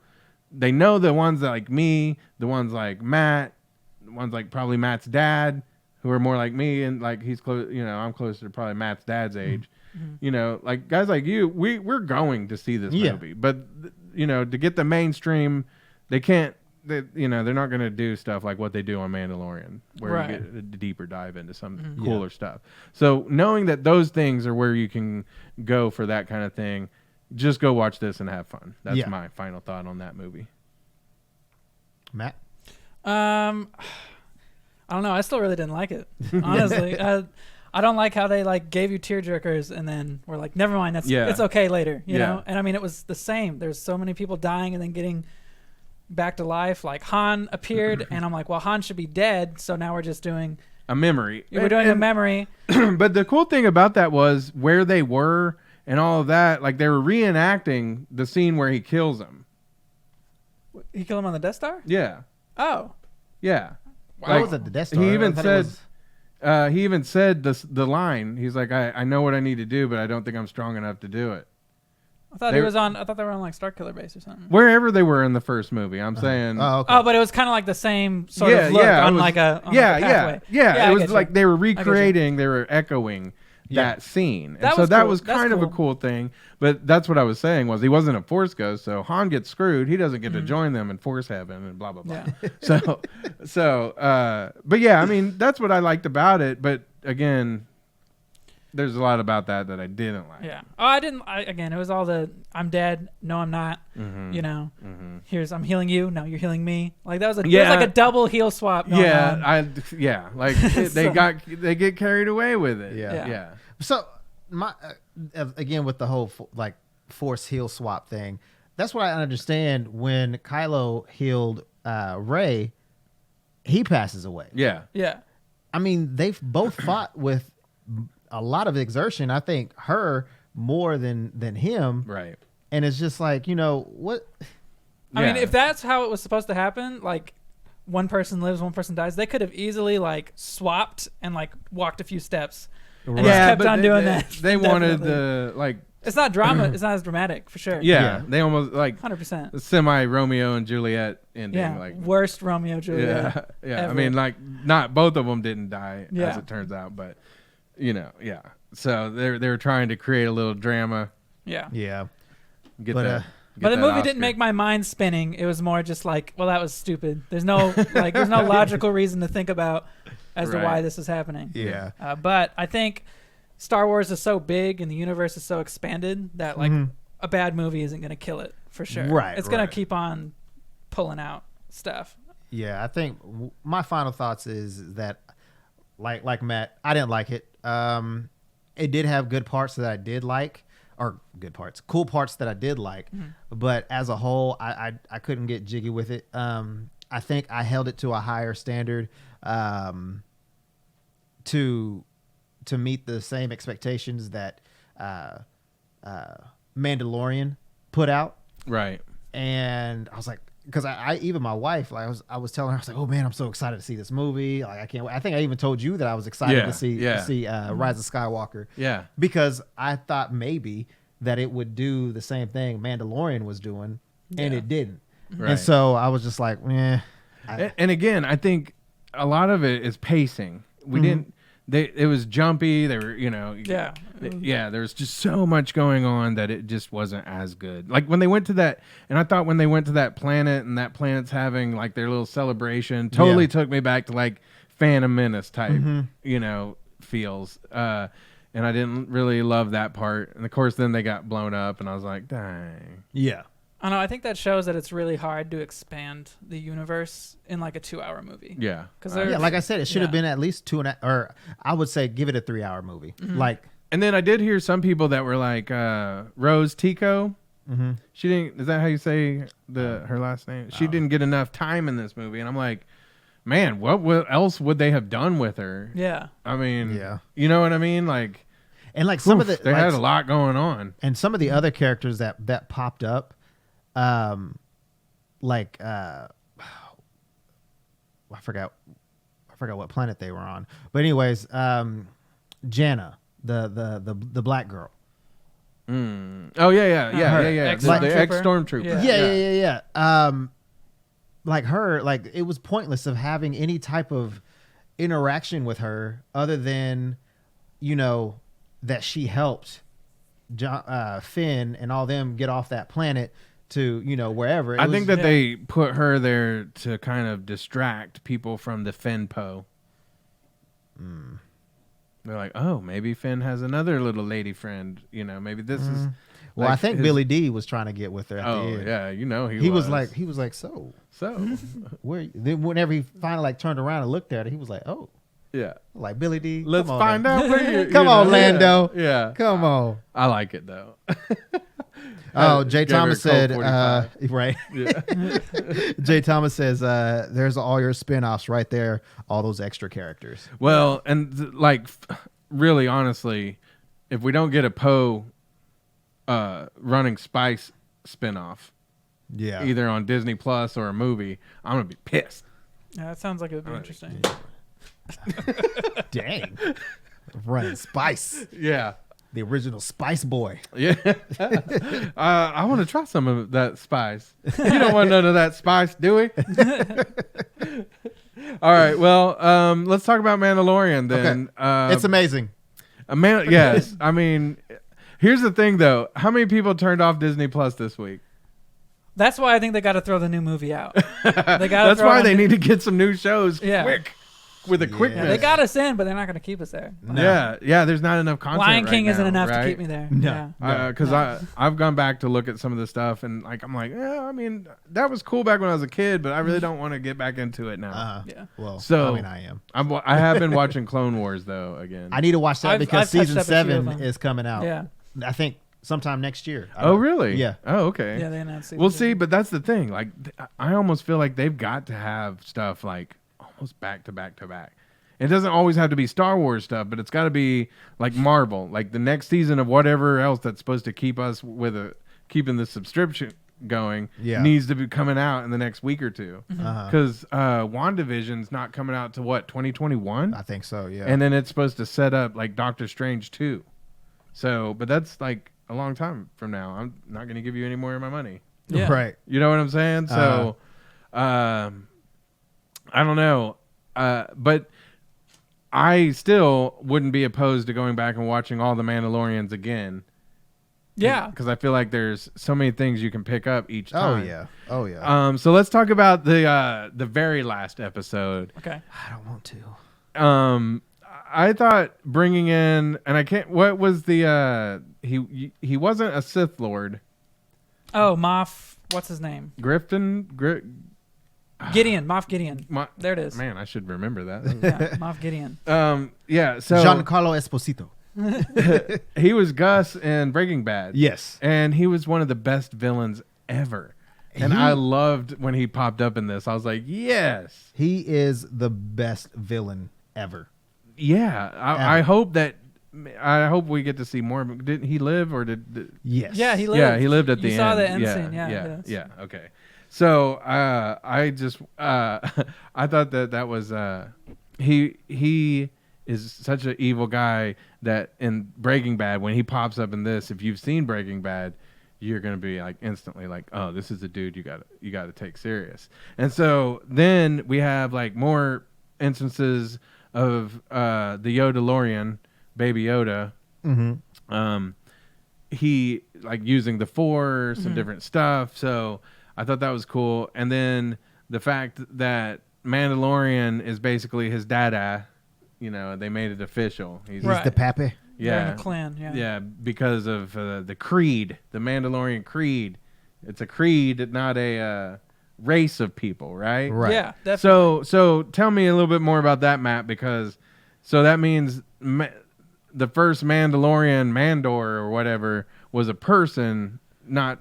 they know, the ones that like me, the ones like Matt, the ones like probably Matt's dad, who are more like me, and like he's close. I'm closer to probably Matt's dad's age. Like guys like you, we're going to see this movie, but to get the mainstream, they can't. They're not going to do stuff like what they do on Mandalorian, where you get a deeper dive into some cooler stuff. So knowing that those things are where you can go for that kind of thing, just go watch this and have fun. That's my final thought on that movie. Matt? I don't know. I still really didn't like it, honestly. I don't like how they like gave you tearjerkers and then we're like, never mind, it's okay later, you know? And I mean, it was the same. There's so many people dying and then getting back to life. Like Han appeared and I'm like, well, Han should be dead. So now we're just doing a memory. We're doing a memory. But the cool thing about that was where they were and all of that. Like they were reenacting the scene where he kills him. He killed him on the Death Star? Yeah. Oh. Yeah. Why was it the Death Star? He even said the line. He's like, I know what I need to do, but I don't think I'm strong enough to do it. I thought they were on like Starkiller Base or something. Wherever they were in the first movie, I'm saying. Oh, okay. Oh, but it was kind of like the same sort of look on like a pathway. Yeah. It was like they were recreating, they were echoing that scene. That and so was that cool. was That's kind of a cool. cool thing. But that's what I was saying was he wasn't a Force ghost, so Han gets screwed. He doesn't get to join them in Force heaven and blah blah blah. Yeah. But yeah, I mean that's what I liked about it. But again, there's a lot about that I didn't like. Yeah. Oh, again, it was all the I'm dead. No, I'm not. You know, here's I'm healing you. No, you're healing me. Like that was it was like a double heel swap. Going on. Like they get carried away with it. Yeah. So my again with the whole like Force heel swap thing, that's what I understand. When Kylo healed Rey, he passes away. Yeah. Yeah. I mean, they've both fought with a lot of exertion. I think her more than him. Right. And it's just like, what? I mean, if that's how it was supposed to happen, like one person lives, one person dies, they could have easily like swapped and like walked a few steps and just kept on doing that. They wanted the like. It's not drama. It's not as dramatic for sure. Yeah. They almost like 100%. semi Romeo and Juliet ending. Yeah. Like Worst Romeo Juliet. Yeah. Ever. I mean, like not both of them didn't die Yeah. as it turns out, but yeah. So they were trying to create a little drama. Yeah. Yeah. But the movie didn't make my mind spinning. It was more just like, well, that was stupid. There's no logical reason to think about as to why this is happening. Yeah. But I think Star Wars is so big and the universe is so expanded that like a bad movie isn't going to kill it for sure. Right. It's going to keep on pulling out stuff. Yeah. I think my final thoughts is that like Matt, I didn't like it. It did have good parts that I did like, or cool parts that I did like, but as a whole, I couldn't get jiggy with it. I think I held it to a higher standard to meet the same expectations that Mandalorian put out. Right. And I was like, because I even my wife, like I was telling her, I was like, oh man, I'm so excited to see this movie. Like I can't wait. I think I even told you that I was excited to see Rise of Skywalker. Yeah. Because I thought maybe that it would do the same thing Mandalorian was doing, and it didn't. Right. And so I was just like, And again, I think a lot of it is pacing. We didn't. It was jumpy. They were, there was just so much going on that it just wasn't as good. Like when they went to that, and I thought when they went to that planet and that planet's having like their little celebration, totally took me back to like Phantom Menace type, feels. And I didn't really love that part. And of course, then they got blown up, and I was like, dang. yeah. I know. I think that shows that it's really hard to expand the universe in like a 2-hour movie. Yeah. Like I said, it should have been at least 2.5, or I would say give it a 3-hour movie. Like, and then I did hear some people that were like, Rose Tico. She didn't. Is that how you say her last name? She didn't get enough time in this movie, and I'm like, man, what else would they have done with her? Yeah. I mean, you know what I mean? Like, and like some of the they had a lot going on, and some of the other characters that popped up. I forgot what planet they were on, but anyways, Jana, the black girl. Oh yeah. The ex-stormtrooper. Yeah. Like her, like it was pointless of having any type of interaction with her other than, that she helped Finn and all them get off that planet to wherever. I think that they put her there to kind of distract people from the Finn Poe. They're like, oh, maybe Finn has another little lady friend. Maybe this is. Well, I think Billy D was trying to get with her at the end. Yeah, he was like, so where? Then whenever he finally turned around and looked at her, he was like, oh. Yeah. Like Billy D. Let's find out where you Come on, Lando. Yeah. Come on. I like it though. Oh, Jay Thomas said, right. Yeah. Jay Thomas says, there's all your spinoffs right there, all those extra characters. Well, and really honestly, if we don't get a Poe running Spice spinoff, either on Disney Plus or a movie, I'm gonna be pissed. Yeah, that sounds like it would be interesting. Dang. Running Spice. Yeah. The original Spice Boy. Yeah. I want to try some of that spice. You don't want none of that spice, do we? All right. Well, let's talk about Mandalorian then. Okay. It's amazing. Yes. I mean, here's the thing though. How many people turned off Disney Plus this week? That's why I think they got to throw the new movie out. That's why they need to get some new shows quick. With a quickness. Yeah, they got us in, but they're not going to keep us there. No. Yeah. There's not enough content. Lion King isn't now, enough right? to keep me there. No, because I've gone back to look at some of the stuff, and like I'm like, yeah, I mean, that was cool back when I was a kid, but I really don't want to get back into it now. Yeah. Well, so I mean, I am. I have been watching Clone Wars though again. I need to watch that because I've season 7 is coming out. Yeah. I think sometime next year. Oh, really? Yeah. Oh, okay. Yeah, they announced season We'll 2. see, but that's the thing. Like, I almost feel like they've got to have stuff like almost back to back to back. It doesn't always have to be Star Wars stuff, but it's got to be like Marvel, like the next season of whatever else that's supposed to keep us keeping the subscription going needs to be coming out in the next week or two. Because WandaVision's not coming out to what, 2021? I think so, yeah. And then it's supposed to set up like Doctor Strange 2. So, but that's like a long time from now. I'm not going to give you any more of my money. Yeah. Right. You know what I'm saying? So, I don't know. But I still wouldn't be opposed to going back and watching all the Mandalorians again. Yeah. Because I feel like there's so many things you can pick up each time. Oh, yeah. So let's talk about the very last episode. Okay. I don't want to. I thought bringing in, and I can't, what was the, he wasn't a Sith Lord. Oh, Moff, what's his name? Gideon, Moff Gideon. There it is. Man, I should remember that. Yeah, Moff Gideon. Yeah, so Giancarlo Esposito. he was Gus in Breaking Bad. Yes. And he was one of the best villains ever. And I loved when he popped up in this. I was like, yes. He is the best villain ever. Yeah. I hope we get to see more. Didn't he live or did Yes. Yeah, he lived. Yeah, he lived at the end. You saw the end scene. Yeah. Yeah. Okay. So I just I thought that was he is such an evil guy that in Breaking Bad, when he pops up in this, if you've seen Breaking Bad, you're gonna be like instantly like, oh, this is a dude you gotta take serious. And so then we have like more instances of the Yodalorian, Baby Yoda. Mm-hmm. He like using the Force and different stuff. So I thought that was cool. And then the fact that Mandalorian is basically his dada, you know, they made it official. He's the pappy. They're Yeah. in a clan. Yeah. Yeah, because of the creed, the Mandalorian creed. It's a creed, not a race of people, right? Right. Yeah, definitely. So tell me a little bit more about that, Matt, because so that means the first Mandalorian, Mandor or whatever, was a person, not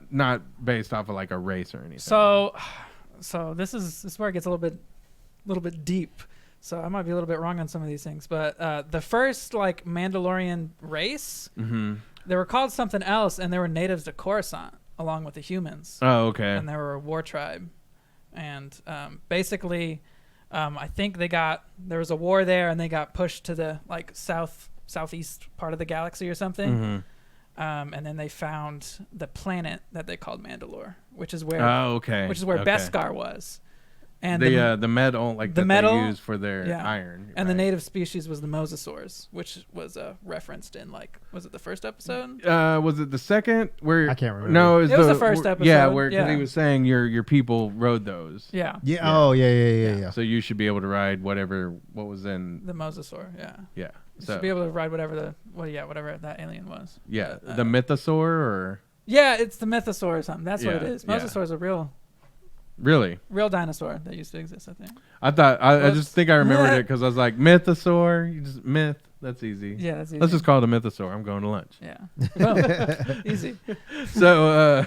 based off of like a race or anything. So this is where it gets a little bit deep. So I might be a little bit wrong on some of these things, but the first like Mandalorian race, they were called something else, and they were natives to Coruscant along with the humans. Oh, okay. And they were a war tribe, and basically, I think there was a war there, and they got pushed to the like southeast part of the galaxy or something. And then they found the planet that they called Mandalore, which is where Beskar was. And the metal, like the metal they use for their iron. And the native species was the mosasaurs, which was referenced in was it the first episode? Was it the second? Where I can't remember. No, it was the first episode. Yeah, where cause he was saying your people rode those. Yeah. Yeah. Oh, yeah. So you should be able to ride what was in the mosasaur. Yeah. Yeah. You should be able to ride whatever whatever that alien was. Yeah, the mythosaur or. Yeah, it's the mythosaur or something. That's what it is. Mosasaur is a real dinosaur that used to exist, I think. I thought I just think I remembered it because I was like mythosaur. You just myth. That's easy. Yeah, that's easy. Let's just call it a mythosaur. I'm going to lunch. Yeah. Easy. So,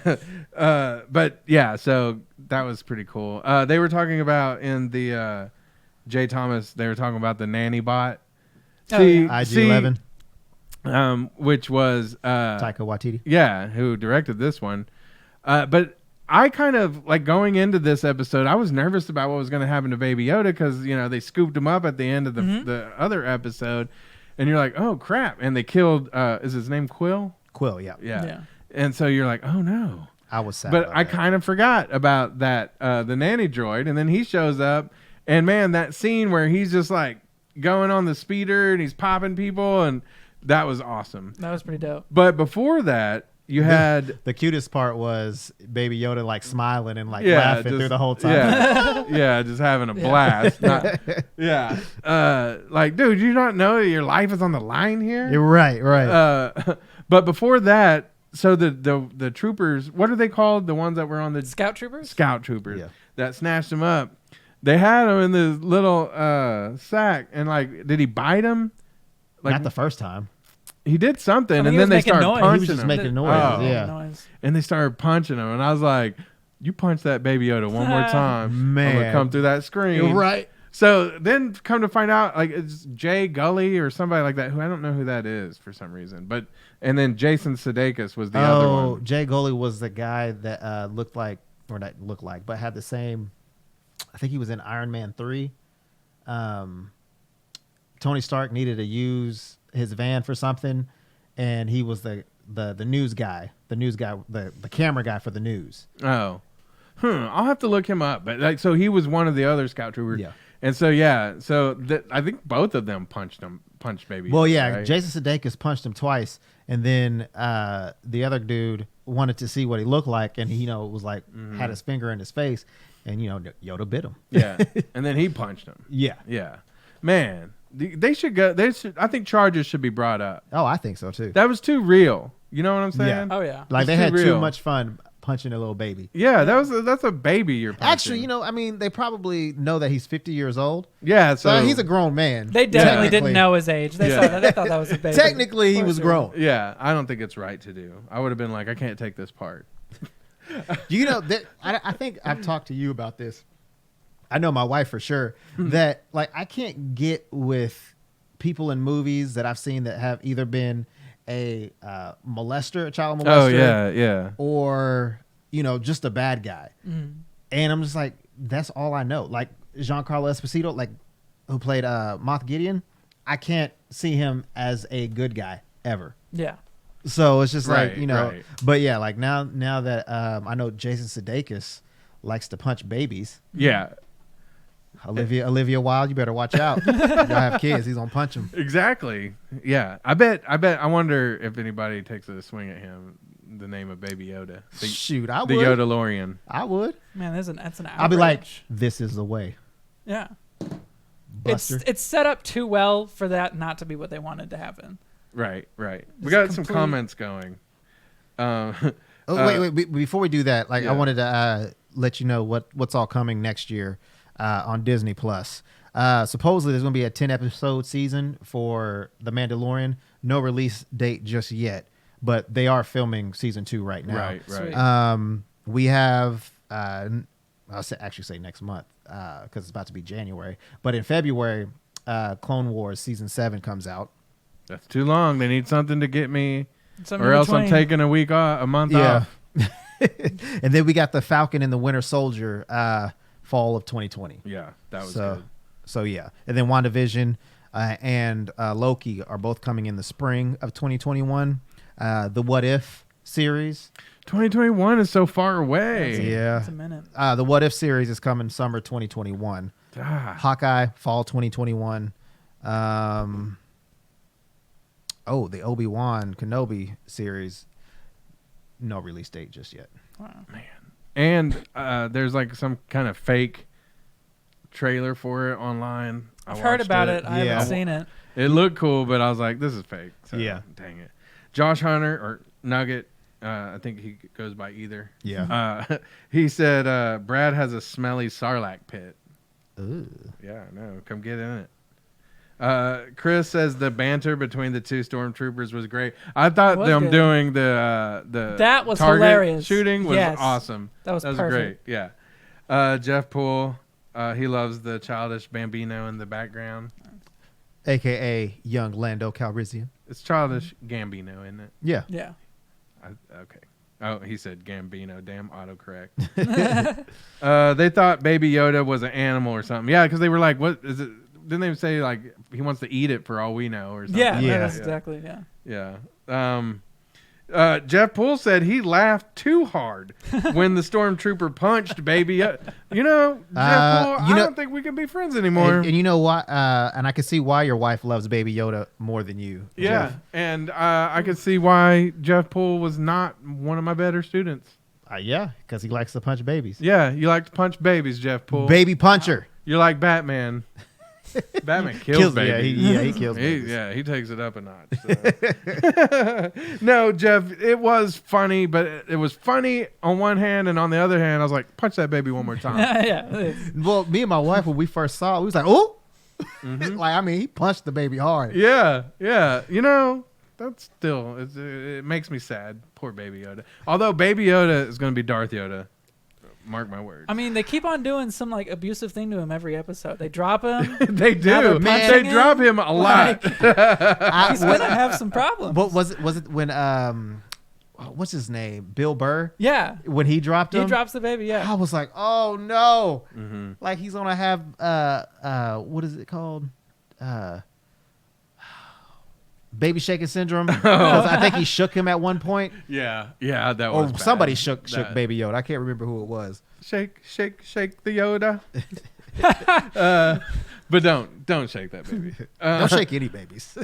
but yeah, so that was pretty cool. They were talking about in the Jay Thomas. They were talking about the nanny bot. IG-11. Which was Taika Waititi. Yeah, who directed this one. But I kind of like going into this episode, I was nervous about what was going to happen to Baby Yoda because, you know, they scooped him up at the end of the other episode and you're like, oh crap. And they killed, is his name Quill? Quill, yeah. Yeah. And so you're like, oh no. I was sad. But I kind of forgot about that, the nanny droid. And then he shows up and man, that scene where he's just like going on the speeder and he's popping people and That was awesome. That was pretty dope. But before that, you had the cutest part was Baby Yoda like smiling and like laughing through the whole time. Yeah, just having a blast. Like, dude, you not know that your life is on the line here? You're right. But before that, so the troopers, what are they called? The ones that were on the Scout troopers that snatched him up. They had him in this little sack, and like, did he bite him? Like, not the first time. He did something, and then they started punching him. He was just making noise. And they started punching him, and I was like, "You punch that Baby Yoda one more time, man! I'm gonna come through that screen." You're right. So then, come to find out, like it's Jay Gully or somebody like that, who I don't know who that is for some reason. But and then Jason Sudeikis was the other one. Jay Gully was the guy that but had the same. I think he was in Iron Man 3. Tony Stark needed to use his van for something, and he was the news guy, the camera guy for the news. Oh, I'll have to look him up. But like, so he was one of the other scout troopers. Yeah, and so I think both of them punched Baby. Well, Yoda, right? Jason Sudeikis punched him twice, and then the other dude wanted to see what he looked like, and he was like had his finger in his face, and Yoda bit him. Yeah, and then he punched him. Yeah, man. They should go. I think charges should be brought up. Oh, I think so too. That was too real. You know what I'm saying? Yeah. Oh yeah. Like they had too much fun punching a little baby. Yeah, that's a baby you're punching. Actually, they probably know that he's 50 years old. Yeah, so he's a grown man. They definitely didn't know his age. They thought that was a baby. Technically, he was grown. Yeah, I don't think it's right to do. I would have been like, I can't take this part. I think I've talked to you about this. I know my wife for sure that like I can't get with people in movies that I've seen that have either been a molester, a child molester. Oh yeah, or just a bad guy. And I'm just like, that's all I know. Like Giancarlo Esposito, like who played Moff Gideon, I can't see him as a good guy ever. Yeah. So it's just like right. But yeah, like now that I know Jason Sudeikis likes to punch babies. Yeah. Olivia Wilde, you better watch out. Y'all have kids, he's gonna punch them. Exactly. Yeah. I wonder if anybody takes a swing at him. The name of Baby Yoda. I would. The Yodalorian. I would. Man, that's an outrage. I'll be like, this is the way. Yeah. Buster. It's set up too well for that not to be what they wanted to happen. Right. We got some comments going. Wait. Before we do that, I wanted to let you know what's all coming next year on Disney Plus. Supposedly, there's going to be a 10-episode season for The Mandalorian. No release date just yet, but they are filming season 2 right now. Right. We have, I'll actually say next month because it's about to be January. But in February, Clone Wars season 7 comes out. That's too long. They need something to get me, something or else I'm taking a month off. And then we got the Falcon and the Winter Soldier fall of 2020. Yeah, that was good. So yeah. And then WandaVision and Loki are both coming in the spring of 2021. The What If series. 2021 is so far away. It's a minute. The What If series is coming summer 2021. Hawkeye, fall 2021. The Obi-Wan Kenobi series, no release date just yet. Wow. Man. And there's like some kind of fake trailer for it online. I've heard about it. I haven't seen it. It looked cool, but I was like, this is fake. So, yeah. Dang it. Josh Hunter or Nugget, I think he goes by either. Yeah. He said Brad has a smelly Sarlacc pit. Ooh. Yeah, no, come get in it. Chris says the banter between the two stormtroopers was great. I thought them doing the that was target hilarious. Shooting was awesome. That was great. perfect. Yeah. Jeff Poole, he loves the childish Bambino in the background, AKA young Lando Calrissian. It's childish Gambino, isn't it? Yeah. Yeah. Okay. Oh, he said Gambino. Damn autocorrect. They thought Baby Yoda was an animal or something. Yeah, because they were like, "What is it?" Didn't they say like he wants to eat it for all we know or something? Yeah, that's exactly. Yeah. Yeah. Jeff Poole said he laughed too hard when the stormtrooper punched Baby Yoda. Jeff Poole, I don't think we can be friends anymore. And you know why? And I can see why your wife loves Baby Yoda more than you. Yeah, Jeff. and I can see why Jeff Poole was not one of my better students. Yeah, because he likes to punch babies. Yeah, you like to punch babies, Jeff Poole. Baby puncher. You're like Batman. Batman kills babies. He kills babies. He takes it up a notch. So. No, Jeff, it was funny, but it was funny on one hand, and on the other hand, I was like, punch that baby one more time. Yeah. Well, me and my wife, when we first saw it, we was like, oh! Mm-hmm. He punched the baby hard. Yeah. That's still, it makes me sad. Poor Baby Yoda. Although Baby Yoda is going to be Darth Yoda. Mark my words. I mean, they keep on doing some like abusive thing to him every episode. They drop him. They do. They drop him a lot. He's gonna have some problems. What was it when what's his name? Bill Burr? Yeah. When he dropped him? He drops the baby, yeah. I was like, oh no. Mm-hmm. Like he's gonna have what is it called? Baby shaking syndrome. I think he shook him at one point. Yeah, that was. Or bad. somebody shook Baby Yoda. I can't remember who it was. Shake the Yoda. But don't shake that baby. Don't shake any babies.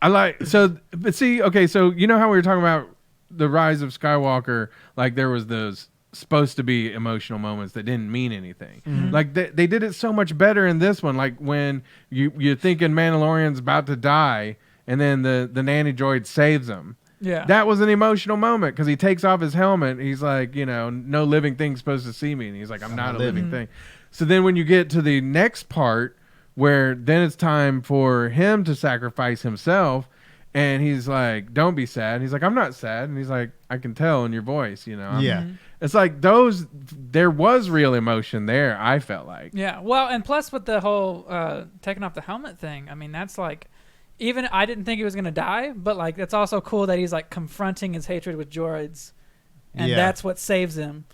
But see, okay, so you know how we were talking about the Rise of Skywalker? Like there was those supposed to be emotional moments that didn't mean anything. Mm-hmm. Like they did it so much better in this one. Like when you're thinking Mandalorian's about to die. And then the nanny droid saves him. Yeah. That was an emotional moment because he takes off his helmet. He's like, no living thing's supposed to see me. And he's like, I'm not a living thing. So then when you get to the next part where then it's time for him to sacrifice himself and he's like, don't be sad. And he's like, I'm not sad. And he's like, I can tell in your voice, Yeah. It's like there was real emotion there, I felt like. Yeah. Well, and plus with the whole taking off the helmet thing, I mean, that's like, even I didn't think he was going to die, but like it's also cool that he's like confronting his hatred with droids, and that's what saves him.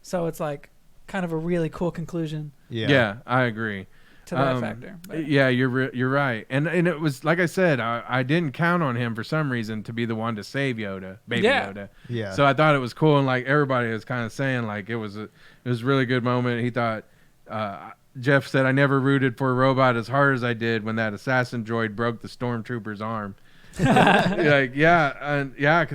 So it's like kind of a really cool conclusion. Yeah, I agree. To that factor. But. Yeah, you're right. And it was like I said, I didn't count on him for some reason to be the one to save Yoda, Baby Yoda. Yeah. So I thought it was cool, and like everybody was kind of saying like it was a really good moment. He thought. Jeff said, I never rooted for a robot as hard as I did when that assassin droid broke the stormtrooper's arm. Because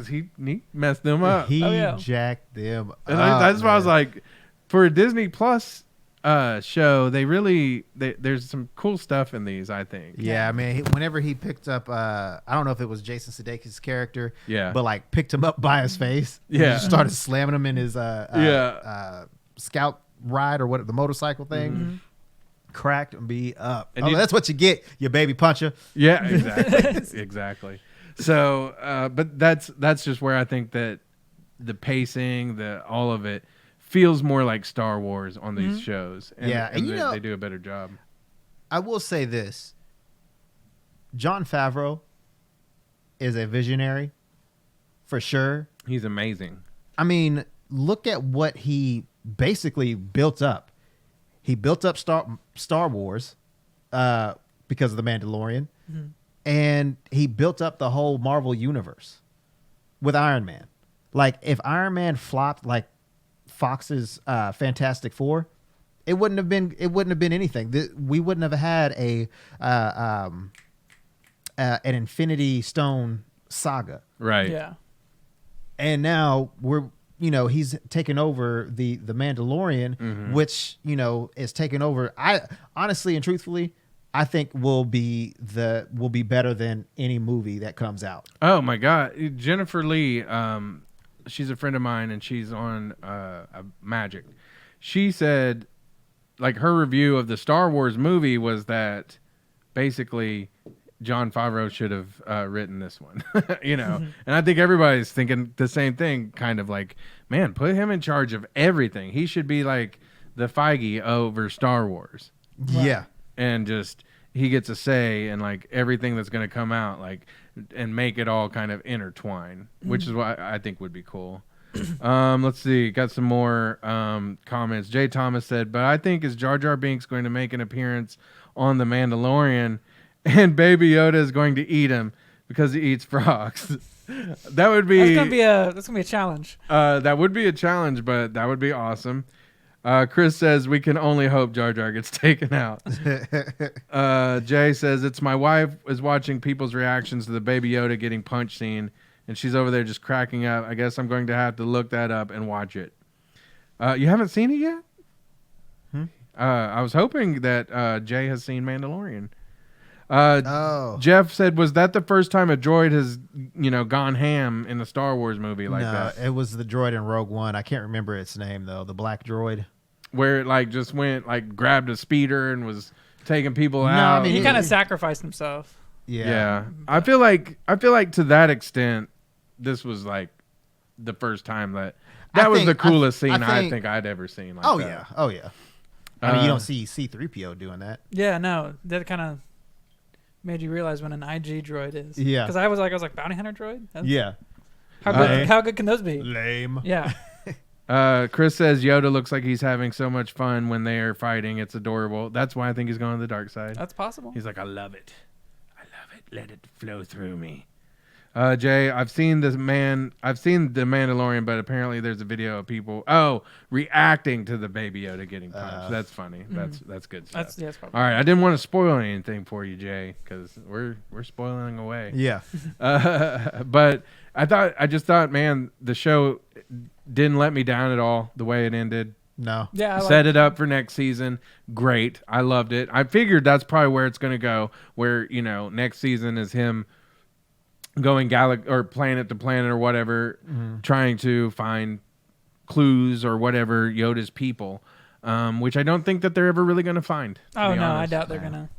he messed them up. He jacked them and up. That's why I was like, for a Disney Plus show, there's some cool stuff in these, I think. Yeah, I mean, whenever he picked up, I don't know if it was Jason Sudeikis' character, but like picked him up by his face. Yeah. Just started slamming him in his scout ride or what, the motorcycle thing. Mm-hmm. Cracked me up. And that's what you get, you baby puncher. Yeah, exactly. Exactly. So, but that's just where I think that the pacing, all of it feels more like Star Wars on these shows. And, and they do a better job. I will say this. Jon Favreau is a visionary for sure. He's amazing. I mean, look at what he basically built up. He built up Star Wars because of The Mandalorian, and he built up the whole Marvel universe with Iron Man. Like, if Iron Man flopped like Fox's Fantastic Four, it wouldn't have been anything. We wouldn't have had an Infinity Stone saga. Right. Yeah. And now he's taken over the Mandalorian, which, is taken over. I honestly and truthfully, I think will be better than any movie that comes out. Oh my God. Jennifer Lee, she's a friend of mine and she's on Magic. She said like her review of the Star Wars movie was that basically Jon Favreau should have written this one, and I think everybody's thinking the same thing, kind of like, man, put him in charge of everything. He should be like the Feige over Star Wars. Yeah. And just, he gets a say in like everything that's going to come out, like, and make it all kind of intertwine, which is what I think would be cool. Let's see, got some more comments. Jay Thomas said, but I think is Jar Jar Binks going to make an appearance on The Mandalorian? And Baby Yoda is going to eat him because he eats frogs. That would be. That's gonna be a challenge. That would be a challenge, but that would be awesome. Chris says we can only hope Jar Jar gets taken out. Jay says it's my wife is watching people's reactions to the Baby Yoda getting punched scene, and she's over there just cracking up. I guess I'm going to have to look that up and watch it. You haven't seen it yet? I was hoping that Jay has seen Mandalorian. Jeff said, was that the first time a droid has, gone ham in a Star Wars movie like that? No, it was the droid in Rogue One. I can't remember its name though. The black droid. Where it just went grabbed a speeder and was taking people out. No, I mean he kind of sacrificed himself. Yeah. I feel like to that extent, this was the first time that was the coolest scene I think I'd ever seen. Oh yeah. I mean, you don't see C-3PO doing that. Yeah, no, that kind of made you realize what an IG droid is. Yeah, because I was like bounty hunter droid. Yeah. How good can those be? Lame. Yeah. Chris says Yoda looks like he's having so much fun when they are fighting. It's adorable. That's why I think he's going to the dark side. That's possible. He's like, I love it. Let it flow through me. Jay, I've seen the Mandalorian, but apparently there's a video of people reacting to the Baby Yoda getting punched. That's funny. That's good stuff. That's probably. All right, I didn't want to spoil anything for you, Jay, because we're spoiling away. Yeah. But I just thought, man, the show didn't let me down at all the way it ended. No. Yeah. Set it up for next season. Great. I loved it. I figured that's probably where it's going to go, where, next season is him going or planet to planet or whatever, trying to find clues or whatever Yoda's people, which I don't think that they're ever really going to find. Oh no, I doubt they're gonna.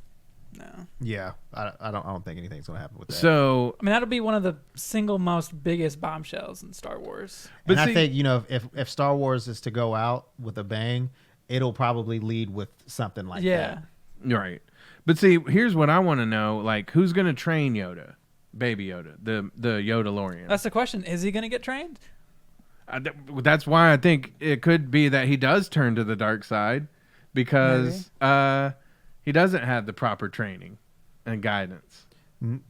No. Yeah, I don't think anything's gonna happen with that. So I mean, that'll be one of the single most biggest bombshells in Star Wars. But I think if Star Wars is to go out with a bang, it'll probably lead with something like that. Right. But see, here's what I want to know: who's going to train Yoda? Baby Yoda, the Yodalorian. That's the question. Is he going to get trained? That's why I think it could be that he does turn to the dark side, because he doesn't have the proper training and guidance.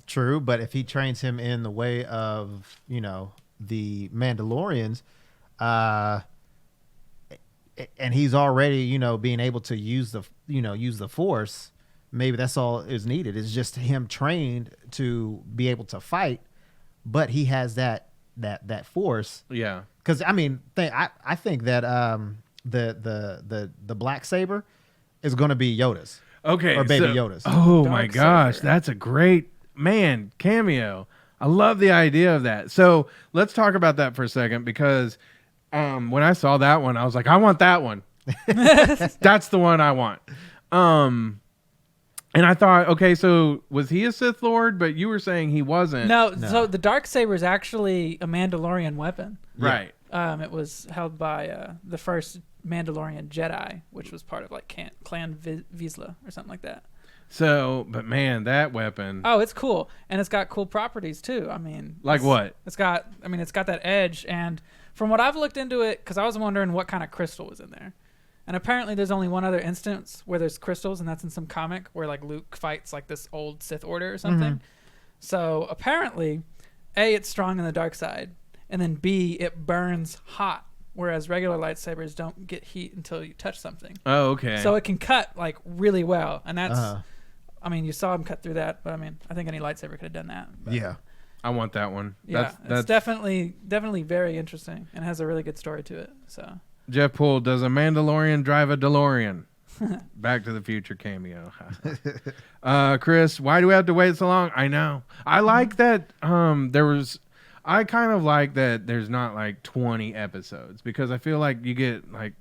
True, but if he trains him in the way of the Mandalorians, and he's already being able to use the Force. Maybe that's all is needed. It's just him trained to be able to fight, but he has that force. Yeah. Because I mean, I think that the black saber is going to be Yoda's. Okay. Or Baby Yoda's. Oh Dark my gosh, saber. that's a great cameo. I love the idea of that. So let's talk about that for a second, because when I saw that one, I was like, I want that one. That's the one I want. And I thought, okay, so was he a Sith Lord? But you were saying he wasn't. No. So the darksaber is actually a Mandalorian weapon. Right. It was held by the first Mandalorian Jedi, which was part of Clan Vizsla or something like that. So, but man, that weapon. Oh, it's cool, and it's got cool properties too. I mean, what? It's got that edge, and from what I've looked into it, because I was wondering what kind of crystal was in there. And apparently there's only one other instance where there's crystals, and that's in some comic where Luke fights this old Sith Order or something. So apparently, A, it's strong in the dark side, and then B, it burns hot, whereas regular lightsabers don't get heat until you touch something. Oh, okay. So it can cut really well, and that's, I mean, you saw him cut through that, but I mean, I think any lightsaber could have done that. But Yeah. I want that one. Yeah, it's definitely very interesting and has a really good story to it. So. Jeff Poole, does a Mandalorian drive a DeLorean? Back to the Future cameo. Chris, why do we have to wait so long? I know. I like that I kind of like that there's not 20 episodes, because I feel like you get there's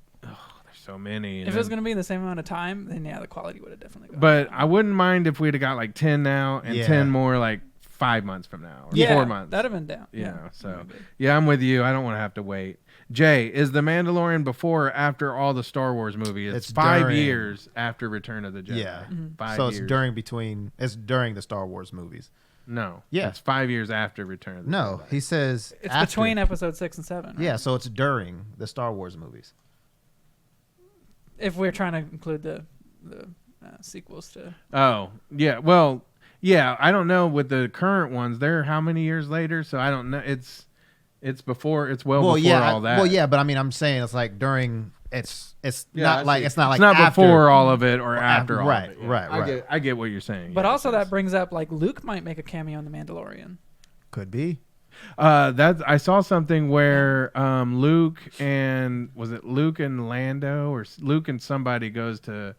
so many. If it was going to be the same amount of time, then the quality would have definitely gone But down. I wouldn't mind if we'd have got 10 now and 10 more 5 months from now, or 4 months. That'd have been down. So yeah, I'm with you. I don't want to have to wait. Jay, is the Mandalorian before or after all the Star Wars movies? It's 5 years after Return of the Jedi. Yeah. 5 So years. it's during the Star Wars movies. No. Yeah. It's 5 years after Return of the Jedi. No, he says It's after. between episode 6 and 7. Right? Yeah, so it's during the Star Wars movies. If we're trying to include the sequels to. Oh, yeah. Well, Yeah, I don't know with the current ones. They're how many years later? So I don't know. It's before. It's before all that. Well, yeah, but I mean, I'm saying it's like during. It's not like after, before all of it or after all of it. Yeah. Right. I get what you're saying. But also that brings up like Luke might make a cameo in The Mandalorian. Could be. I saw something where Luke and Lando or Luke and somebody goes to.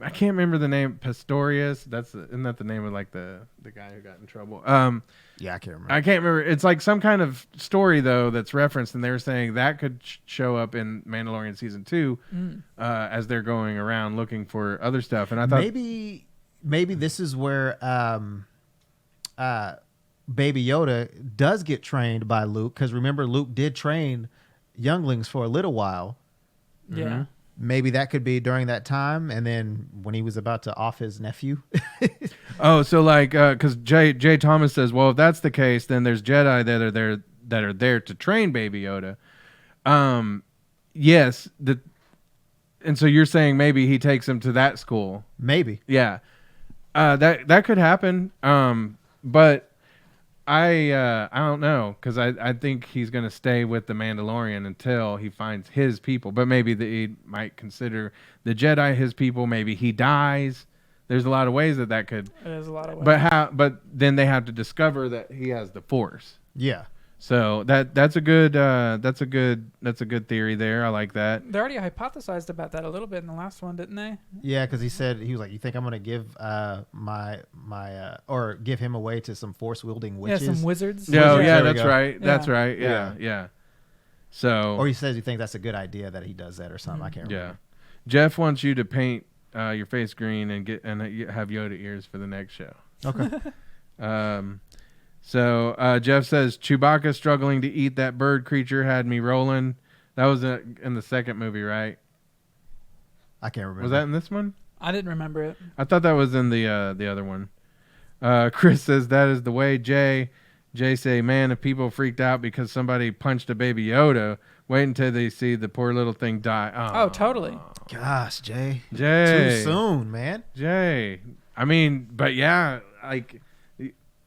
I can't remember the name. Pistorius. Isn't that the name of like the guy who got in trouble? Yeah, I can't remember. I can't remember. It's like some kind of story though that's referenced, and they were saying that could show up in Mandalorian season 2 as they're going around looking for other stuff. And I thought maybe this is where Baby Yoda does get trained by Luke, because remember Luke did train younglings for a little while. Yeah. Mm-hmm. Maybe that could be during that time, and then when he was about to off his nephew. Oh, so like, because Jay Thomas says, well, if that's the case, then there's Jedi that are there to train Baby Yoda. Yes, and so you're saying maybe he takes him to that school. Maybe. Yeah, that could happen. But I don't know, because I think he's going to stay with the Mandalorian until he finds his people. But maybe he might consider the Jedi his people. Maybe he dies. There's a lot of ways that could. There's a lot of ways. But then they have to discover that he has the Force. Yeah. So that's a good theory there. I like that. They already hypothesized about that a little bit in the last one, didn't they? Yeah, because he was like, "You think I'm going to give or give him away to some force wielding witches?" Yeah, some wizards. No, Wizards. yeah, There we that's go. right. Yeah. That's right. Yeah. So. Or he says you think that's a good idea that he does that or something. I can't remember. Yeah. Jeff wants you to paint your face green and have Yoda ears for the next show. Okay. So Jeff says Chewbacca struggling to eat that bird creature had me rolling. That was in the second movie, right? I can't remember. Was that in this one? I didn't remember it. I thought that was in the other one. Chris says that is the way. Jay say, man, if people freaked out because somebody punched a Baby Yoda, wait until they see the poor little thing die. Oh, totally. Gosh, Jay. Jay. Too soon, man. Jay. I mean, but yeah, like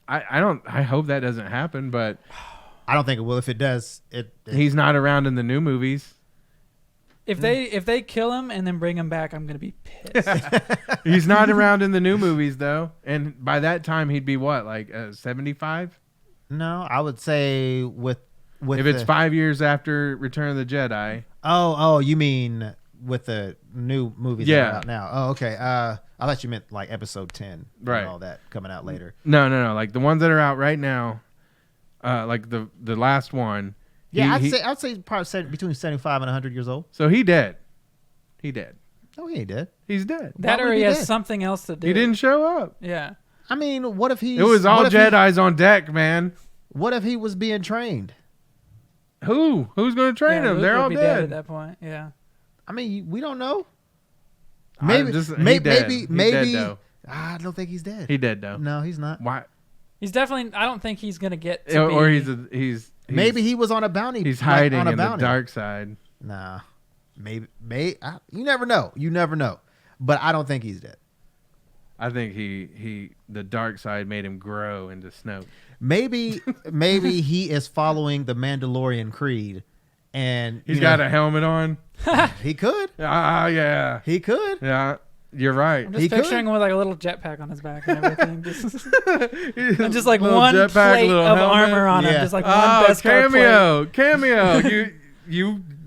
I hope that doesn't happen, but I don't think it will. If it does, he's not around in the new movies. If they kill him and then bring him back, I'm gonna be pissed. He's not around in the new movies though, and by that time he'd be what, like 75? No, I would say with if it's 5 years after Return of the Jedi. Oh, you mean with the new movies that are out now? Oh, okay. I thought you meant like episode 10, right? And all that coming out later. No. Like the ones that are out right now, like the last one. Yeah, I'd say probably between 75 and 100 years old. So he dead. No, he ain't dead. He's dead. That or he has something else to do. He didn't show up. Yeah. I mean, what if he? It was all Jedis on deck, man. What if he was being trained? Who's going to train him? Luke They're would all be dead at that point. Yeah. I mean, we don't know. Maybe. Maybe. Dead, I don't think he's dead. He dead though. No, he's not. Why? He's definitely. I don't think he's gonna get. To Or be, he's maybe he was on a bounty. He's hiding on a in bounty. the dark side. Nah, maybe. You never know. But I don't think he's dead. I think the dark side made him grow into Snoke. Maybe he is following the Mandalorian creed, and he's got a helmet on. He could. Yeah. He could. Yeah. You're right. I'm just picturing him with like a little jetpack on his back and everything. and just like one plate of armor on him. Just like one best Cameo.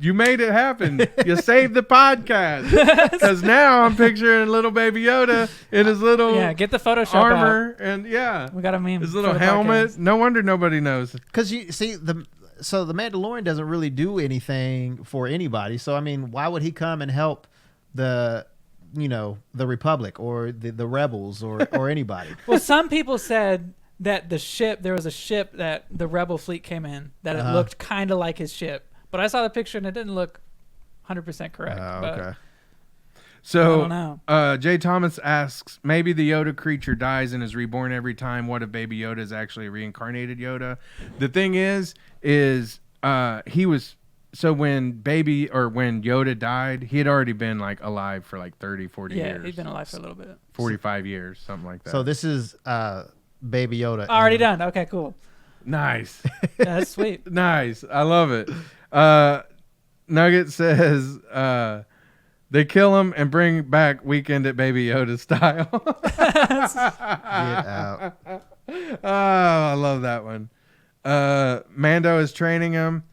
You made it happen. You saved the podcast. Because now I'm picturing little Baby Yoda in his little get the Photoshop armor out. And we got a meme. His little helmet. Podcast. No wonder nobody knows. Because you see the Mandalorian doesn't really do anything for anybody. So I mean, why would he come and help the Republic or the rebels or anybody? Well, some people said that there was a ship that the rebel fleet came in that it looked kind of like his ship. But I saw the picture and it didn't look 100% correct. Okay. So, I don't know. Jay Thomas asks, maybe the Yoda creature dies and is reborn every time. What if Baby Yoda is actually a reincarnated Yoda? The thing is he was so when Yoda died, he had already been like alive for like 30, 40 years. Yeah, he'd been alive for a little bit. 45 years, something like that. So this is Baby Yoda. Already done. Okay, cool. Nice. Yeah, that's sweet. Nice. I love it. Nugget says they kill him and bring back Weekend at Baby Yoda style. Get out. Oh, I love that one. Mando is training him.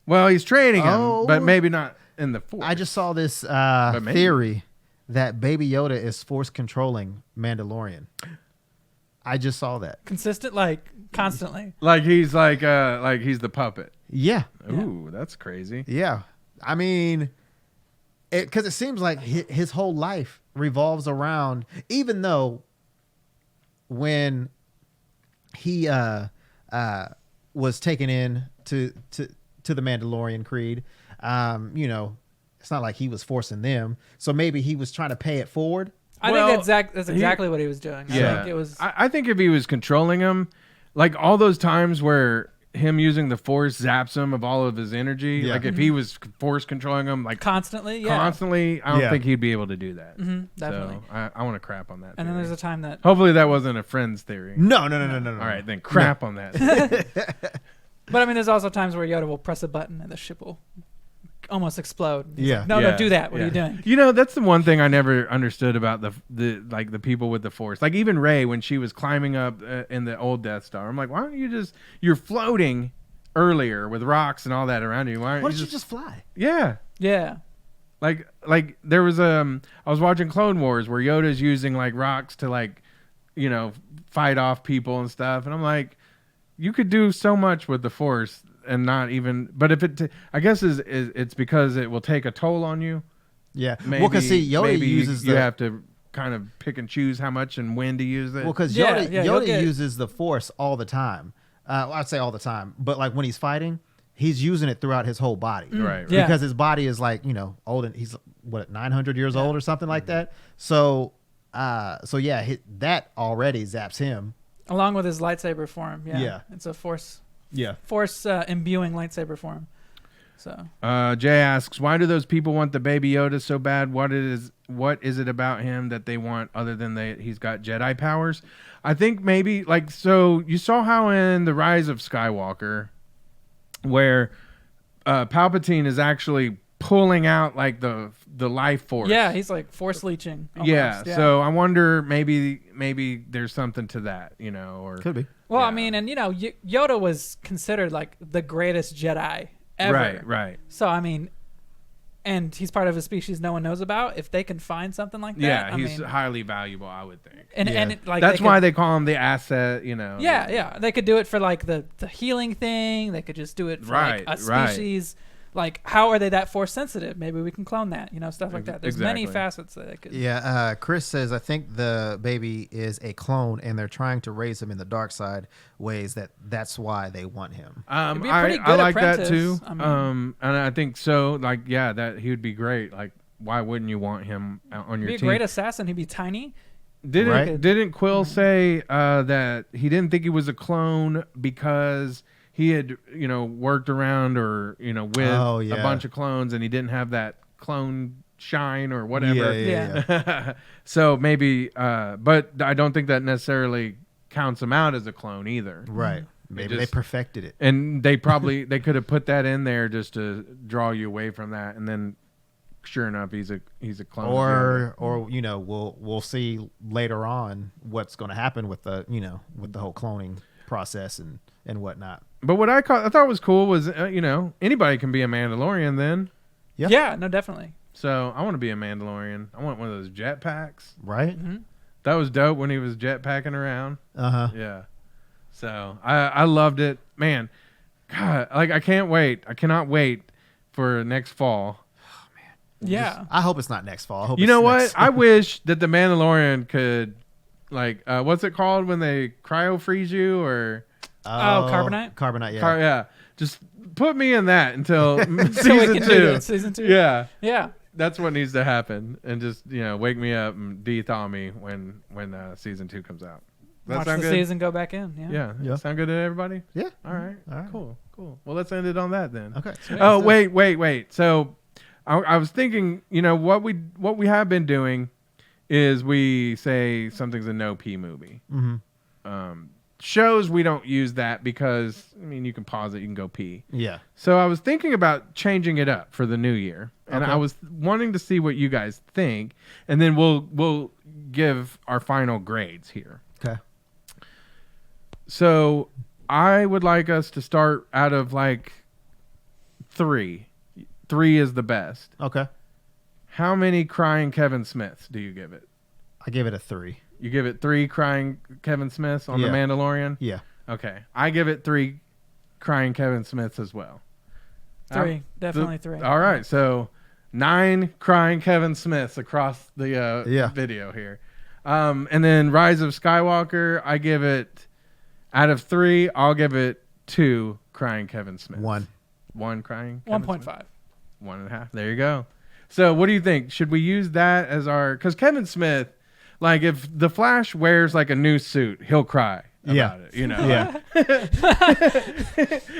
Well, he's training him, but maybe not in the Force. I just saw this theory that Baby Yoda is force controlling Mandalorian. I just saw that. Consistent, like constantly. Like he's he's the puppet. Yeah. Ooh, that's crazy. Yeah. I mean, because it seems like his whole life revolves around, even though when he was taken in to the Mandalorian Creed, it's not like he was forcing them. So maybe he was trying to pay it forward. I think that's exactly what he was doing. Yeah. I think it was. I think if he was controlling him, like all those times where him using the Force zaps him of all of his energy, like if he was Force controlling him, like constantly, I don't think he'd be able to do that. Definitely. So I want to crap on that. And then there's a time that. Hopefully that wasn't a Friends theory. No. All right, then crap on that. But I mean, there's also times where Yoda will press a button and the ship will almost explode. He's like, no, don't do that. What are you doing? You know, that's the one thing I never understood about the people with the Force. Like even Rey, when she was climbing up in the old Death Star, I'm like, why don't you you're floating earlier with rocks and all that around you. Why don't you just fly? Yeah. Yeah. Like there was I was watching Clone Wars where Yoda's using like rocks to fight off people and stuff, and I'm like, you could do so much with the Force and not even. But if I guess it's because it will take a toll on you. Yeah. Maybe, well, because see, Yoda uses you have to kind of pick and choose how much and when to use it. Well, because Yoda uses the Force all the time. I'd say all the time, but like when he's fighting, he's using it throughout his whole body, right? Yeah. Because his body is like old, and he's 900 years old or something like that. So, that already zaps him. Along with his lightsaber form, Yeah. It's a force imbuing lightsaber form. So, Jay asks, why do those people want the Baby Yoda so bad? What is it about him that they want other than he's got Jedi powers? I think maybe so you saw how in the Rise of Skywalker, where Palpatine is actually pulling out like the life force. Yeah, he's like force leeching. Almost. Yeah. So I wonder maybe there's something to that, or could be. Well, I mean, and Yoda was considered like the greatest Jedi ever. Right. So I mean, and he's part of a species no one knows about. If they can find something like that, he's highly valuable, I would think. And that's why they call him the asset. Yeah. They could do it for like the healing thing. They could just do it for like a species. Like, how are they that force sensitive? Maybe we can clone that, stuff like that. There's many facets that they could. Yeah, Chris says, I think the baby is a clone, and they're trying to raise him in the dark side ways. That's why they want him. I like that too. And I think so. Like, that he would be great. Like, why wouldn't you want him on your team? He'd be a great assassin. He'd be tiny. Didn't Quill say that he didn't think he was a clone because he had, worked around or, with a bunch of clones and he didn't have that clone shine or whatever. Yeah. So maybe, but I don't think that necessarily counts him out as a clone either. Right. Maybe they perfected it. And they could have put that in there just to draw you away from that. And then sure enough, he's a clone. Or we'll see later on what's going to happen with the whole cloning process and whatnot. But what I thought was cool was, anybody can be a Mandalorian then. Yeah, no, definitely. So I want to be a Mandalorian. I want one of those jetpacks. Right? Mm-hmm. That was dope when he was jetpacking around. Uh-huh. Yeah. So I loved it. Man, God, I can't wait. I cannot wait for next fall. Oh, man. Yeah. I hope it's not next fall. I hope what? I wish that the Mandalorian could, what's it called when they cryo freeze you or... Carbonite? Carbonite, yeah. Yeah. Just put me in that until season 2. Season 2. Yeah. Yeah. That's what needs to happen. And just, wake me up and de-thaw me when season 2 comes out. watch the good? season, go back in. Yeah. Sound good to everybody? Yeah. All right. Cool. Well, let's end it on that then. Okay. Oh, wait. So I was thinking, what we have been doing is we say something's a no pee movie. Mm-hmm. Shows we don't use that because you can pause it, you can go pee. Yeah. So I was thinking about changing it up for the new year, and Okay. I was wanting to see what you guys think, and then we'll give our final grades here. Okay. So I would like us to start out of 3. 3 is the best. Okay. How many crying Kevin Smiths do you give it? I gave it a 3. You give it 3 crying Kevin Smiths on The Mandalorian? Yeah. Okay. I give it 3 crying Kevin Smiths as well. 3. Definitely 3. All right. So 9 crying Kevin Smiths across the video here. And then Rise of Skywalker, I give it, out of 3, I'll give it 2 crying Kevin Smiths. 1 crying Kevin 1.5. Smith? 1.5. There you go. So what do you think? Should we use that as our... Because Kevin Smith... if the Flash wears a new suit, he'll cry about it, Yeah.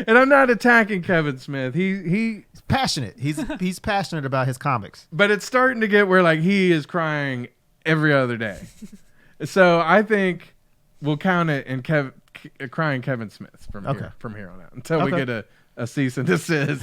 And I'm not attacking Kevin Smith. He's passionate. He's passionate about his comics. But it's starting to get where he is crying every other day. So I think we'll count it in crying Kevin Smith from here on out until we get a cease and desist.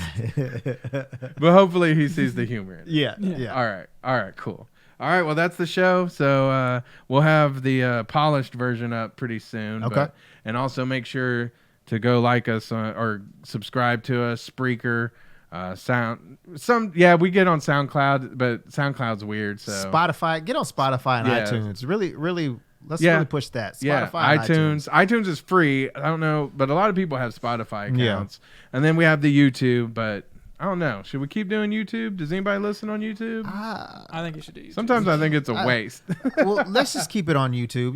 But hopefully he sees the humor in it. Yeah. All right, cool. All right, well, that's the show. So we'll have the polished version up pretty soon. Okay. And also make sure to go like us or subscribe to us, Spreaker, we get on SoundCloud, but SoundCloud's weird. So Spotify, get on Spotify and iTunes. Really, let's really push that. Spotify, and iTunes. iTunes is free. I don't know, but a lot of people have Spotify accounts. And then we have the YouTube, but I don't know. Should we keep doing YouTube? Does anybody listen on YouTube? I think you should do YouTube. Sometimes I think it's a waste. Well, let's just keep it on YouTube.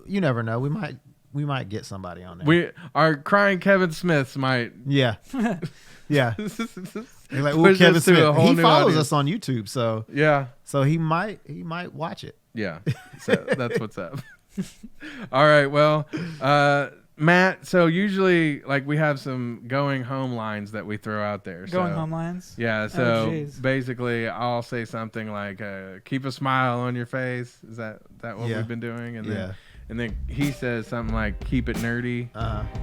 You never know. We might get somebody on there. Our crying Kevin Smiths might. Yeah. Yeah. You're like, Push Kevin us to a Smith. whole He new follows audience. us on YouTube, so Yeah. so he might watch it. Yeah. So that's what's up. All right. Well, Matt, so usually we have some going home lines that we throw out there. Going home lines? Yeah. So basically I'll say something like, keep a smile on your face. Is that what we've been doing? And then he says something like, keep it nerdy.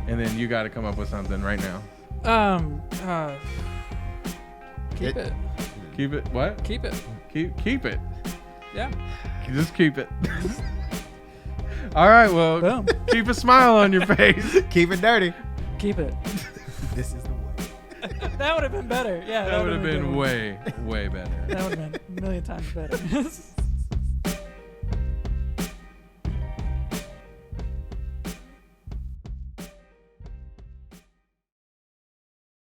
And then you got to come up with something right now. Keep it. Keep it. What? Keep it. Keep it. Yeah. Just keep it. All right. Well, Boom. Keep a smile on your face. Keep it dirty. Keep it. This is the way. That would have been better. Yeah. That would have been way, way better. That would have been a million times better.